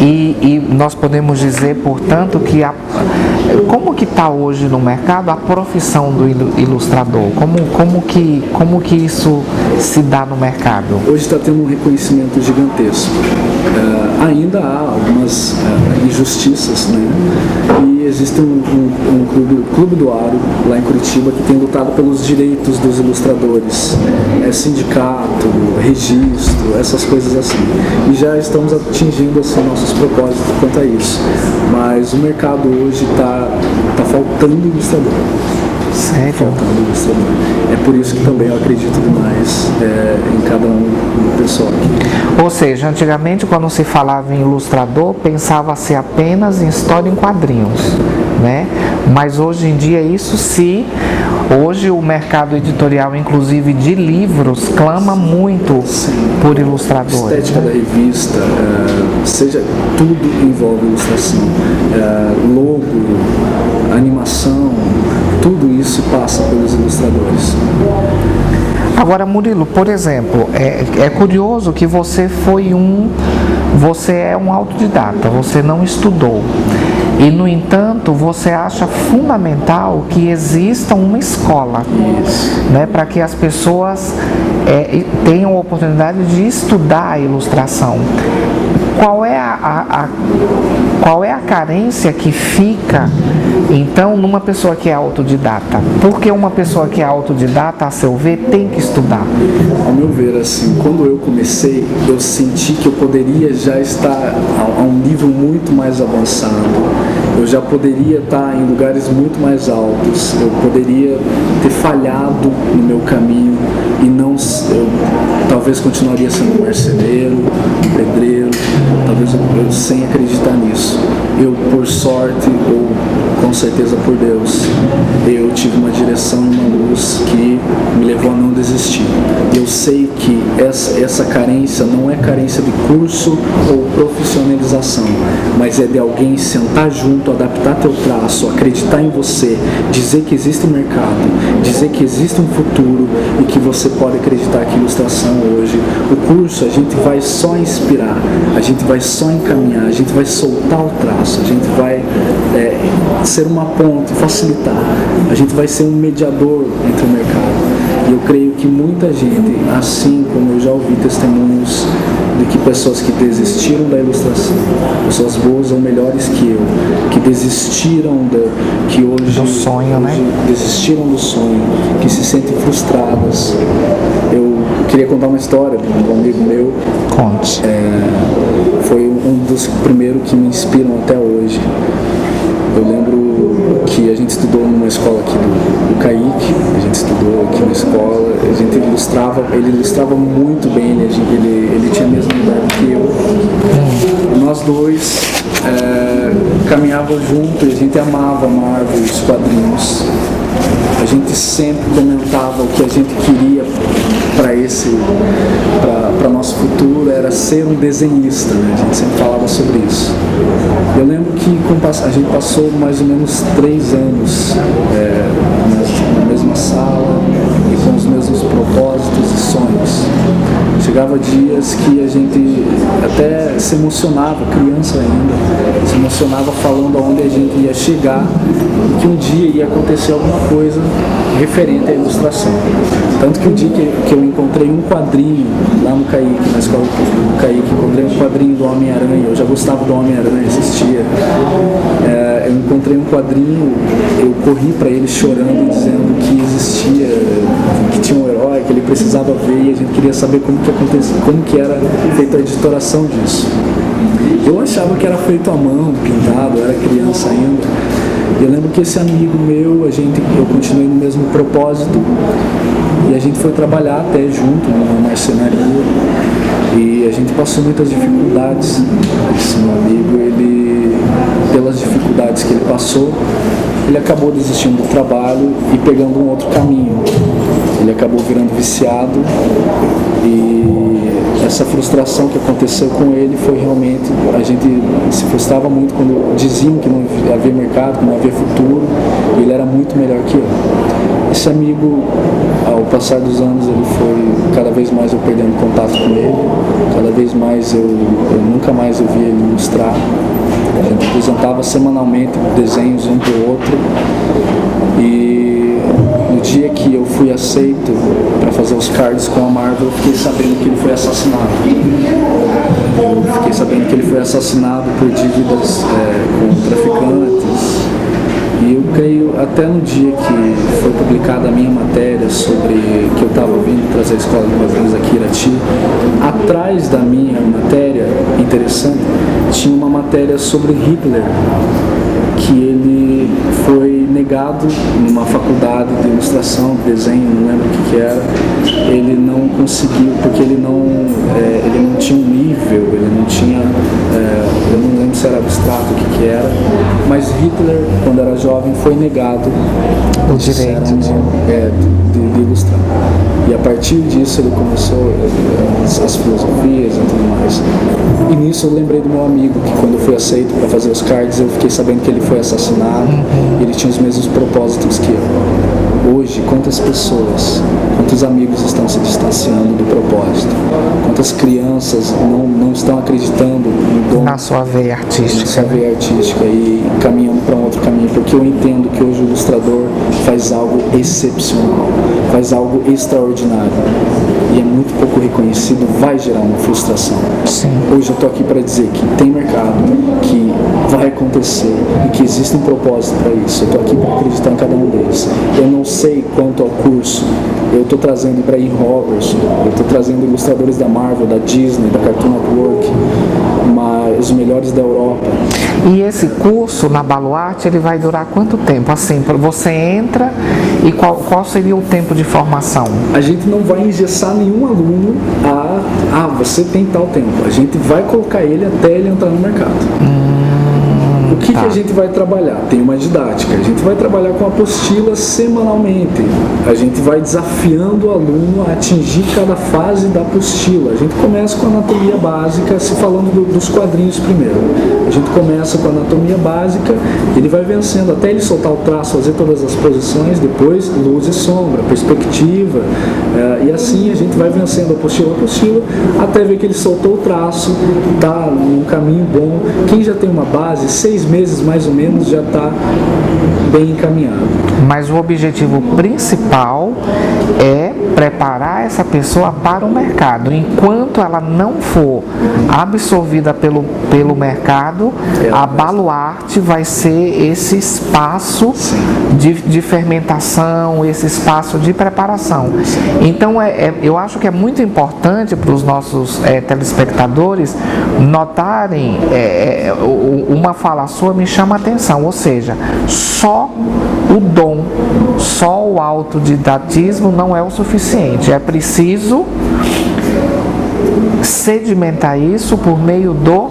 E nós podemos dizer, portanto, que como que está hoje no mercado a profissão do ilustrador? Como que isso se dá no mercado? Hoje está tendo um reconhecimento gigantesco. Ainda há algumas injustiças, né? E existe um clube do Aro, lá em Curitiba, que tem lutado pelos direitos dos ilustradores. Sindicato, registro, essas coisas assim. E já estamos atingindo assim, nossos propósitos quanto a isso. Mas o mercado hoje está faltando ilustrador. Sério? Faltando ilustrador. É por isso que também eu acredito demais em cada um pessoal aqui. Ou seja, antigamente quando se falava em ilustrador, pensava-se apenas em história em quadrinhos, né? Mas hoje em dia hoje o mercado editorial, inclusive de livros, clama muito por ilustradores. A estética da revista, seja tudo envolve ilustração, logo, animação, tudo isso passa pelos ilustradores. Agora, Murilo, por exemplo, é curioso que você é um autodidata, você não estudou. E, no entanto, você acha fundamental que exista uma escola, né, para que as pessoas tenham a oportunidade de estudar a ilustração. Qual é a carência que fica, então, numa pessoa que é autodidata? Porque uma pessoa que é autodidata, a seu ver, tem que estudar. Ao meu ver, assim, quando eu comecei, eu senti que eu poderia já estar a um nível muito mais avançado. Eu já poderia estar em lugares muito mais altos. Eu poderia ter falhado no meu caminho e não, eu talvez continuaria sendo um marceneiro, um pedreiro, talvez eu sem acreditar nisso. Eu, por sorte, ou com certeza por Deus, eu tive uma direção e uma luz que me levou a não desistir. Eu sei que essa carência não é carência de curso ou profissionalização, mas é de alguém sentar junto, adaptar teu traço, acreditar em você, dizer que existe um mercado, dizer que existe um futuro e que você pode acreditar que ilustração hoje, o curso a gente vai só inspirar, a gente vai só encaminhar, a gente vai soltar o traço, a gente vai ser uma ponte, facilitar, a gente vai ser um mediador entre o mercado. E eu creio que muita gente, assim como eu já ouvi testemunhos de que pessoas que desistiram da ilustração, pessoas boas ou melhores que eu, que desistiram do sonho, né? Desistiram do sonho, que se sentem frustradas. Eu queria contar uma história de um amigo meu. Conte. Foi um dos primeiros que me inspiram até hoje. Eu lembro que a gente estudou numa escola aqui do Caique, a gente estudou aqui na escola, ele ilustrava muito bem, ele tinha a mesma idade que eu. Nós dois caminhávamos juntos e a gente amava Marvel, os quadrinhos. A gente sempre comentava o que a gente queria para nosso futuro, era ser um desenhista, né? A gente sempre falava sobre isso. Eu lembro que a gente passou mais ou menos 3 anos na mesma sala e com os mesmos propósitos e sonhos. Chegava dias que a gente até se emocionava, criança ainda, se emocionava falando aonde a gente ia chegar e que um dia ia acontecer alguma coisa referente à ilustração. Tanto que o dia que eu encontrei um quadrinho lá no Caique, na escola do Caique, encontrei um quadrinho do Homem-Aranha, eu já gostava do Homem-Aranha, existia. Eu encontrei um quadrinho, eu corri para ele chorando, dizendo que existia, que tinha um herói, que ele precisava ver e a gente queria saber como que era feita a editoração disso. Eu achava que era feito à mão, pintado, eu era criança ainda. Eu lembro que esse amigo meu, eu continuei no mesmo propósito e a gente foi trabalhar até junto numa marcenaria e a gente passou muitas dificuldades. Esse meu amigo, pelas dificuldades que ele passou, ele acabou desistindo do trabalho e pegando um outro caminho. Ele acabou virando viciado e essa frustração que aconteceu com ele foi realmente, a gente se frustrava muito quando diziam que não havia mercado, que não havia futuro, e ele era muito melhor que eu. Esse amigo, ao passar dos anos, ele foi cada vez mais eu perdendo contato com ele, cada vez mais eu nunca mais eu via ele ilustrar. A gente apresentava semanalmente desenhos um para o outro e no dia que eu fui aceito para fazer os cards com a Marvel, eu fiquei sabendo que ele foi assassinado. Eu fiquei sabendo que ele foi assassinado por dívidas com traficantes. E eu creio, até no dia que foi publicada a minha matéria sobre que eu estava vindo trazer a escola de quadrinhos aqui em Irati, atrás da minha matéria, interessante, tinha uma matéria sobre Hitler, que ele foi negado numa faculdade de ilustração, de desenho, não lembro o que era. Ele não conseguiu, porque ele não tinha um nível, ele não tinha, eu não lembro se era abstrato, o que era, mas Hitler, quando era jovem, foi negado o direito de ilustrar. E a partir disso ele começou as filosofias e tudo mais. E nisso eu lembrei do meu amigo, que quando eu fui aceito para fazer os cards, eu fiquei sabendo que ele foi assassinado, e ele tinha os mesmos propósitos que eu. Hoje, quantas pessoas, quantos amigos estão se distanciando do propósito? Quantas crianças não estão acreditando no dom, na sua veia artística, e caminhando para um outro caminho? Porque eu entendo que hoje o ilustrador faz algo excepcional, faz algo extraordinário, e é muito pouco reconhecido, vai gerar uma frustração. Sim. Hoje eu estou aqui para dizer que tem mercado, que vai acontecer e que existe um propósito para isso. Eu estou aqui para acreditar em cada um deles. Eu não sei quanto ao curso, eu estou trazendo para Ian Robertson, eu estou trazendo ilustradores da Marvel, da Disney, da Cartoon Network, mas os melhores da Europa. E esse curso na Baluarte, ele vai durar quanto tempo? Assim, você entra e qual seria o tempo de formação? A gente não vai engessar nenhum aluno você tem tal tempo. A gente vai colocar ele até ele entrar no mercado. O que a gente vai trabalhar? Tem uma didática. A gente vai trabalhar com apostila semanalmente. A gente vai desafiando o aluno a atingir cada fase da apostila. A gente começa com a anatomia básica, se falando dos quadrinhos primeiro. A gente começa com a anatomia básica, ele vai vencendo até ele soltar o traço, fazer todas as posições, depois luz e sombra, perspectiva, e assim a gente vai vencendo apostila a apostila, até ver que ele soltou o traço, está num caminho bom. Quem já tem uma base, 6 meses mais ou menos, já está bem encaminhado. Mas o objetivo principal é preparar essa pessoa para o mercado. Enquanto ela não for absorvida pelo mercado, a Baluarte vai ser esse espaço de fermentação, esse espaço de preparação. Então, eu acho que é muito importante para os nossos telespectadores notarem, uma fala sua me chama a atenção, ou seja, só o dom, só o autodidatismo não é o suficiente, é preciso sedimentar isso por meio do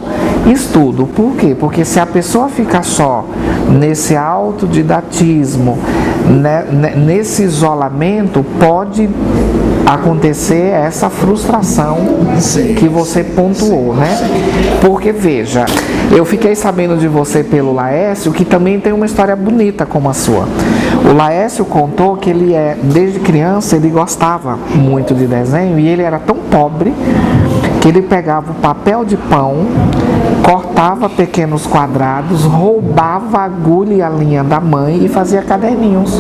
estudo. Por quê? Porque se a pessoa ficar só nesse autodidatismo, né, nesse isolamento, pode acontecer essa frustração que você pontuou, né? Porque veja, eu fiquei sabendo de você pelo Laércio, que também tem uma história bonita como a sua. O Laércio contou que ele desde criança ele gostava muito de desenho, e ele era tão pobre que ele pegava o papel de pão, cortava pequenos quadrados, roubava a agulha e a linha da mãe e fazia caderninhos.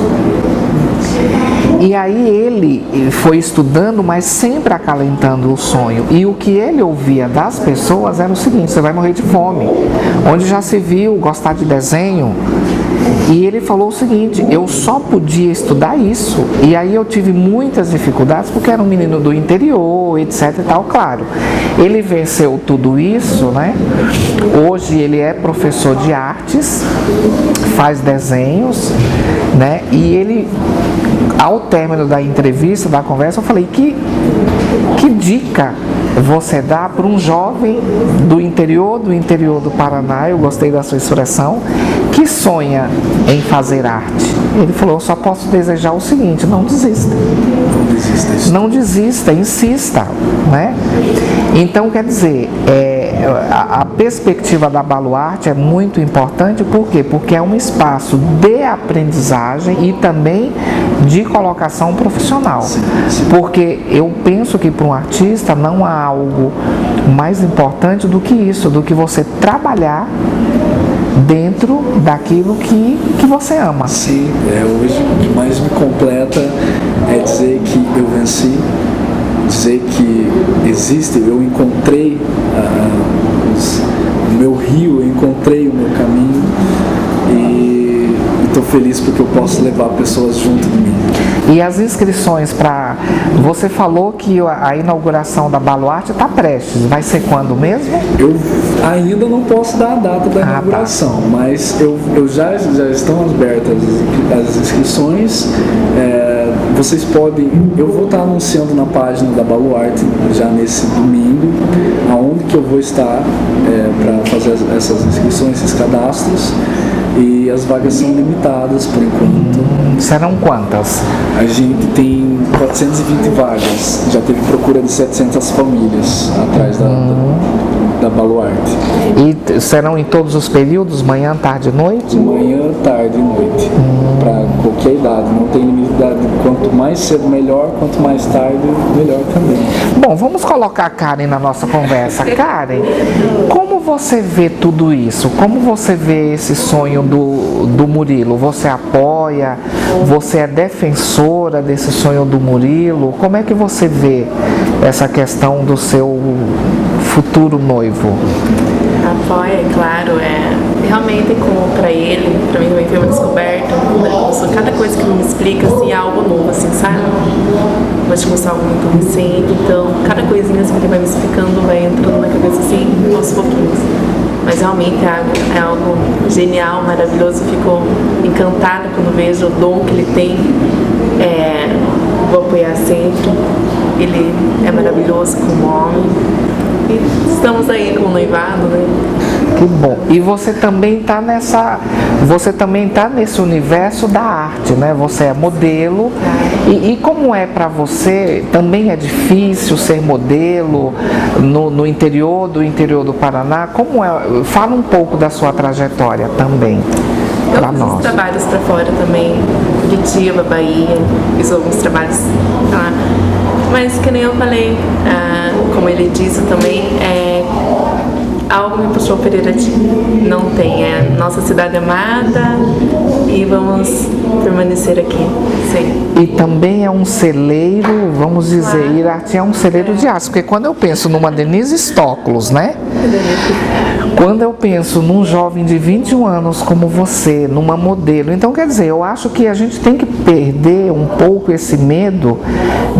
E aí ele foi estudando, mas sempre acalentando o sonho. E o que ele ouvia das pessoas era o seguinte: você vai morrer de fome. Onde já se viu gostar de desenho? E ele falou o seguinte: eu só podia estudar isso. E aí eu tive muitas dificuldades, porque era um menino do interior, etc e tal. Claro, ele venceu tudo isso, né? Hoje ele é professor de artes, faz desenhos, né? E ele, ao término da entrevista, da conversa, eu falei: que dica você dá para um jovem do interior do Paraná, eu gostei da sua expressão, que sonha em fazer arte? Ele falou: eu só posso desejar o seguinte: não desista. Não desista, insista, né? Então, quer dizer, a perspectiva da Baluarte é muito importante. Por quê? Porque é um espaço de aprendizagem e também de colocação profissional. Porque eu penso que para um artista não há algo mais importante do que isso, do que você trabalhar dentro daquilo que você ama. Sim, hoje o que mais me completa é dizer que eu venci, dizer que existe, eu encontrei o meu rio, eu encontrei o meu caminho, e estou feliz porque eu posso levar pessoas junto de mim. E as inscrições para... Você falou que a inauguração da Baluarte está prestes. Vai ser quando mesmo? Eu ainda não posso dar a data da inauguração, mas já estão abertas as inscrições. vocês podem, eu vou estar anunciando na página da Baluarte já nesse domingo, aonde que eu vou estar para fazer essas inscrições, esses cadastros, e as vagas são limitadas por enquanto. Serão quantas? A gente tem 420 vagas, já teve procura de 700 famílias atrás da Baluarte. E serão em todos os períodos, manhã, tarde e noite? Manhã, tarde e noite, para qualquer idade, não tem limite de idade. Quanto mais cedo melhor, quanto mais tarde melhor também. Bom, vamos colocar a Karen na nossa conversa. Karen, como você vê tudo isso? Como você vê esse sonho do Murilo? Você apoia? Você é defensora desse sonho do Murilo? Como é que você vê essa questão do seu futuro noivo? Apoia, é claro, realmente como para ele, para mim também foi uma descoberta, cada coisa que ele me explica assim, é algo novo, assim, sabe? Mas começar algo muito recente, então cada coisinha assim, que ele vai me explicando vai entrando na cabeça assim, aos pouquinhos. Mas realmente é algo genial, maravilhoso, fico encantada quando vejo o dom que ele tem, vou apoiar sempre, ele é maravilhoso como homem. E estamos aí com o noivado, né? Que bom. E você também está nesse universo da arte, né? Você é modelo. E como é para você? Também é difícil ser modelo no interior do Paraná? Como é? Fala um pouco da sua trajetória também. Eu fiz uns trabalhos para fora também, Curitiba, Bahia, fiz alguns trabalhos lá. Mas que nem eu falei, como ele disse também, algo me puxou para Irati. Não tem, nossa cidade amada e vamos permanecer aqui, sim. E também é um celeiro, vamos dizer, Irati é um celeiro de arte, porque quando eu penso numa Denise Stoklos, né? Quando eu penso num jovem de 21 anos como você, numa modelo, então quer dizer, eu acho que a gente tem que perder um pouco esse medo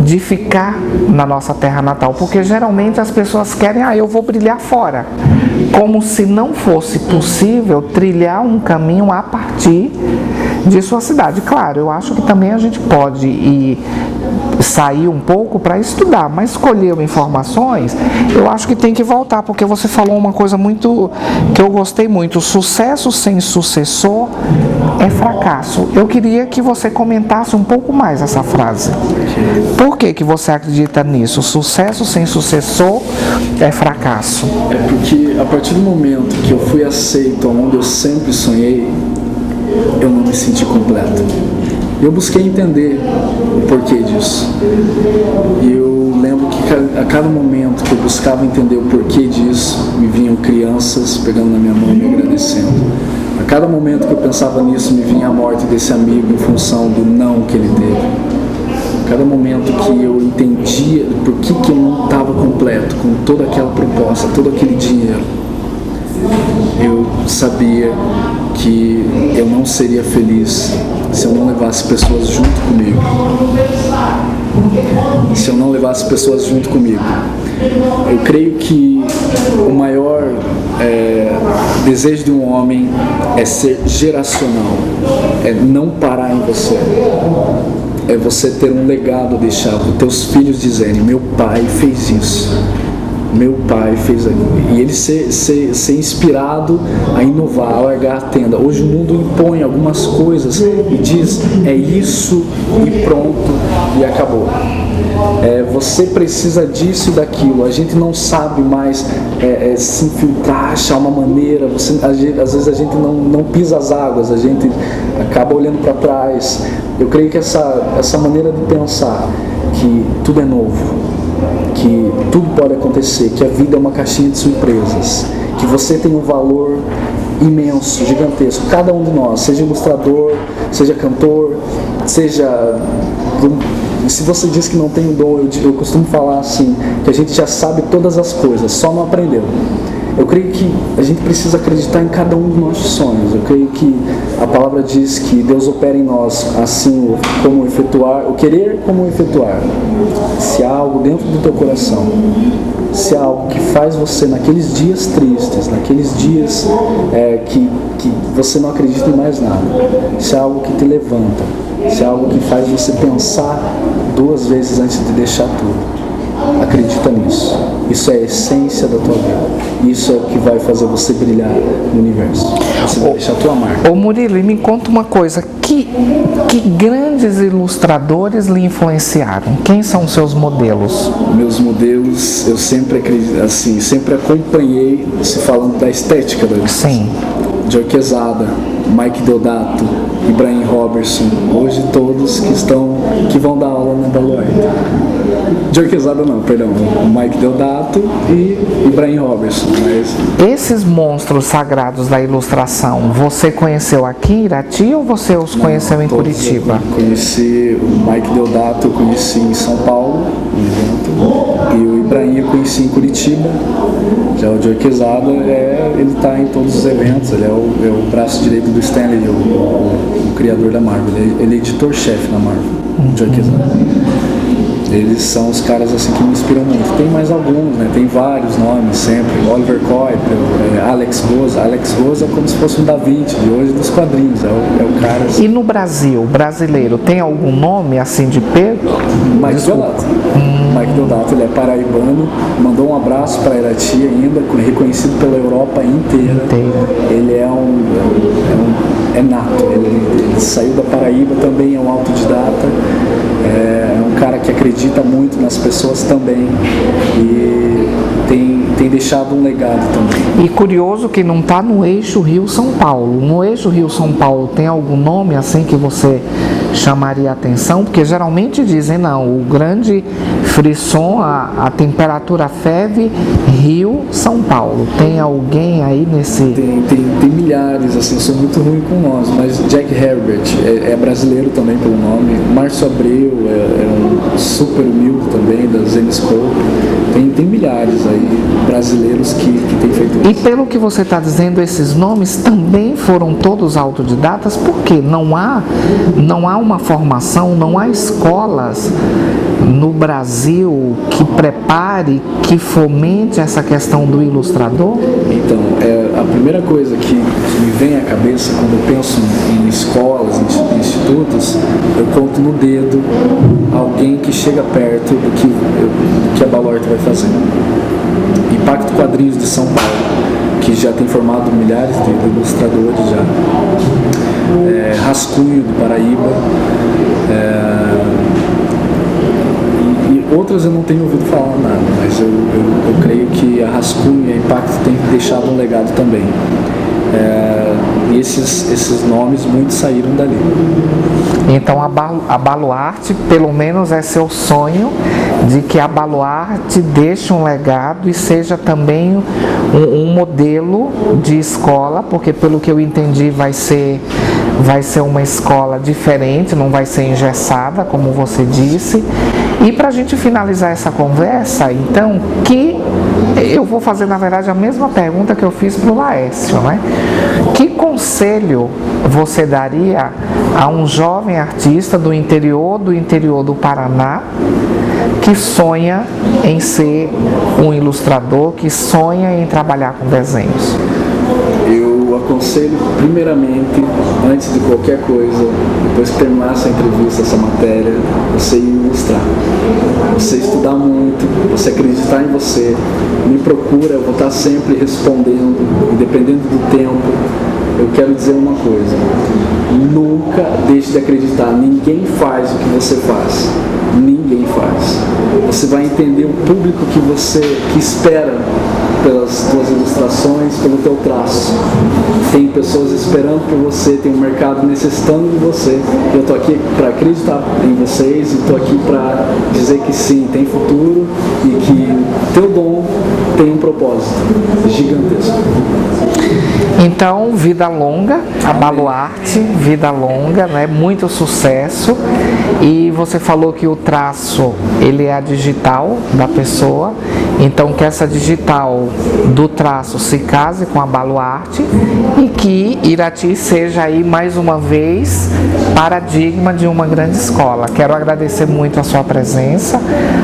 de ficar na nossa terra natal, porque geralmente as pessoas querem, eu vou brilhar fora, como se não fosse possível trilhar um caminho a partir de sua cidade. Claro, eu acho que também a gente pode sair um pouco para estudar, mas escolher informações, eu acho que tem que voltar, porque você falou uma coisa muito que eu gostei muito: sucesso sem sucessor é fracasso. Eu queria que você comentasse um pouco mais essa frase. Por que você acredita nisso? Sucesso sem sucessor é fracasso. É porque a partir do momento que eu fui aceito onde eu sempre sonhei, eu não me senti completo. Eu busquei entender o porquê disso. E eu lembro que a cada momento que eu buscava entender o porquê disso, me vinham crianças pegando na minha mão e me agradecendo. A cada momento que eu pensava nisso, me vinha a morte desse amigo em função do não que ele teve. A cada momento que eu entendia por que eu não estava completo com toda aquela proposta, todo aquele dinheiro, eu sabia que eu não seria feliz se eu não levasse pessoas junto comigo. Se eu não levasse pessoas junto comigo. Eu creio que o maior desejo de um homem é ser geracional, é não parar em você. É você ter um legado a deixar para os teus filhos dizerem: meu pai fez isso, meu pai fez aquilo. E ele ser inspirado a inovar, a largar a tenda. Hoje o mundo impõe algumas coisas e diz: é isso e pronto, e acabou. Você precisa disso e daquilo. A gente não sabe mais se infiltrar, achar uma maneira. Às vezes a gente não pisa as águas, a gente acaba olhando para trás. Eu creio que essa maneira de pensar que tudo é novo, que tudo pode acontecer, que a vida é uma caixinha de surpresas, que você tem um valor imenso, gigantesco, cada um de nós, seja ilustrador, seja cantor, seja... Se você diz que não tem o dom, eu costumo falar assim, que a gente já sabe todas as coisas, só não aprendeu. Eu creio que a gente precisa acreditar em cada um dos nossos sonhos. Eu creio que a palavra diz que Deus opera em nós assim como efetuar, o querer como efetuar. Se há algo dentro do teu coração, se é algo que faz você, naqueles dias tristes, naqueles dias que você não acredita em mais nada, se é algo que te levanta, se é algo que faz você pensar 2 vezes antes de deixar tudo, acredita nisso. Isso é a essência da tua vida. Isso é o que vai fazer você brilhar no universo. Você vai deixar a tua marca. Ô Murilo, e me conta uma coisa, que grandes ilustradores lhe influenciaram? Quem são os seus modelos? Meus modelos, eu sempre acredito, assim, sempre acompanhei, se falando da estética da ilustração. Sim. Joe Quesada, Mike Deodato, Ibrahim Robertson, hoje todos que vão dar aula na Baluarte. Joe Quesada não, perdão, o Mike Deodato e Ibrahim Robertson. Mas... Esses monstros sagrados da ilustração, você conheceu aqui em Irati ou você os conheceu em Curitiba? Eu conheci o Mike Deodato, eu conheci em São Paulo, e o Ibrahim eu conheci em Curitiba. Já o Joe Quesada, ele está em todos os eventos, ele é o braço direito do Stanley, o criador da Marvel, ele é editor-chefe da Marvel, Joe Quesada. Eles são os caras assim que me inspiram muito. Tem mais alguns, né? Tem vários nomes sempre. Oliver Coipel, Alex Rosa. Alex Rosa é como se fosse um Da Vinci de hoje dos quadrinhos. É o cara assim. E no Brasil, brasileiro, tem algum nome assim de Pedro? Mike Deodato. Mike Deodato, ele é paraibano, mandou um abraço para Irati ainda, reconhecido pela Europa inteira. Ele é nato. Ele saiu da Paraíba, também é um autodidata. É um cara que acredita muito nas pessoas também e tem deixado um legado também. E curioso que não está no eixo Rio-São Paulo. No eixo Rio-São Paulo tem algum nome assim que você chamaria a atenção? Porque geralmente dizem, não, o grande frisson, a temperatura ferve Rio-São Paulo. Tem alguém aí nesse... Tem milhares, assim, eu sou muito ruim com nomes, mas Jack Herbert é brasileiro também pelo nome. Márcio Abreu é um super humilde também, da Zenescope. Tem milhares aí brasileiros que têm feito isso. E pelo que você está dizendo, esses nomes também foram todos autodidatas, porque não há uma formação, não há escolas no Brasil que prepare, que fomente essa questão do ilustrador? Então, a primeira coisa que me vem à cabeça quando eu penso em escolas, em institutos, eu conto no dedo alguém que chega perto do que a Baluarte vai fazer. Impacto Quadrinhos de São Paulo, que já tem formado milhares de ilustradores já. Rascunho do Paraíba. E outras eu não tenho ouvido falar nada, mas eu creio que a Rascunho e a Impacto tem deixado um legado também. E esses nomes, muitos saíram dali. Então a Baluarte, pelo menos é seu sonho, de que a Baluarte deixe um legado e seja também um modelo de escola, porque pelo que eu entendi vai ser uma escola diferente, não vai ser engessada, como você disse. E para a gente finalizar essa conversa, então, que eu vou fazer, na verdade, a mesma pergunta que eu fiz para o Laércio, né? Que conselho você daria a um jovem artista do interior do Paraná que sonha em ser um ilustrador, que sonha em trabalhar com desenhos? Eu aconselho, primeiramente, antes de qualquer coisa, depois que terminar essa entrevista, essa matéria, você ir ilustrar. Você estudar muito, você acreditar em você, me procura, eu vou estar sempre respondendo, independente do tempo. Eu quero dizer uma coisa: nunca deixe de acreditar, ninguém faz o que você faz. Ninguém faz. Você vai entender o público que espera pelas suas ilustrações, pelo teu traço. Tem pessoas esperando por você, tem um mercado necessitando de você. Eu estou aqui para acreditar em vocês e estou aqui para dizer que sim, tem futuro e que teu dom tem um propósito gigantesco. Então, vida longa, a Baluarte, vida longa, né? Muito sucesso. E você falou que o traço, ele é a digital da pessoa. Então que essa digital do traço se case com a Baluarte e que Irati seja aí mais uma vez paradigma de uma grande escola. Quero agradecer muito a sua presença,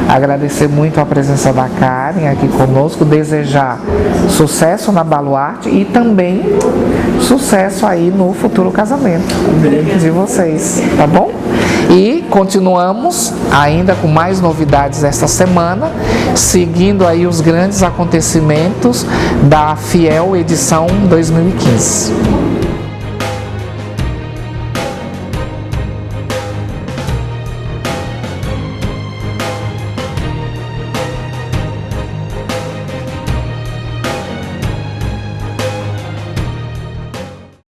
agradecer muito a presença da Karen aqui conosco, desejar sucesso na Baluarte e também sucesso aí no futuro casamento de vocês, tá bom? E continuamos ainda com mais novidades esta semana, seguindo aí os grandes acontecimentos da Fiel edição 2015.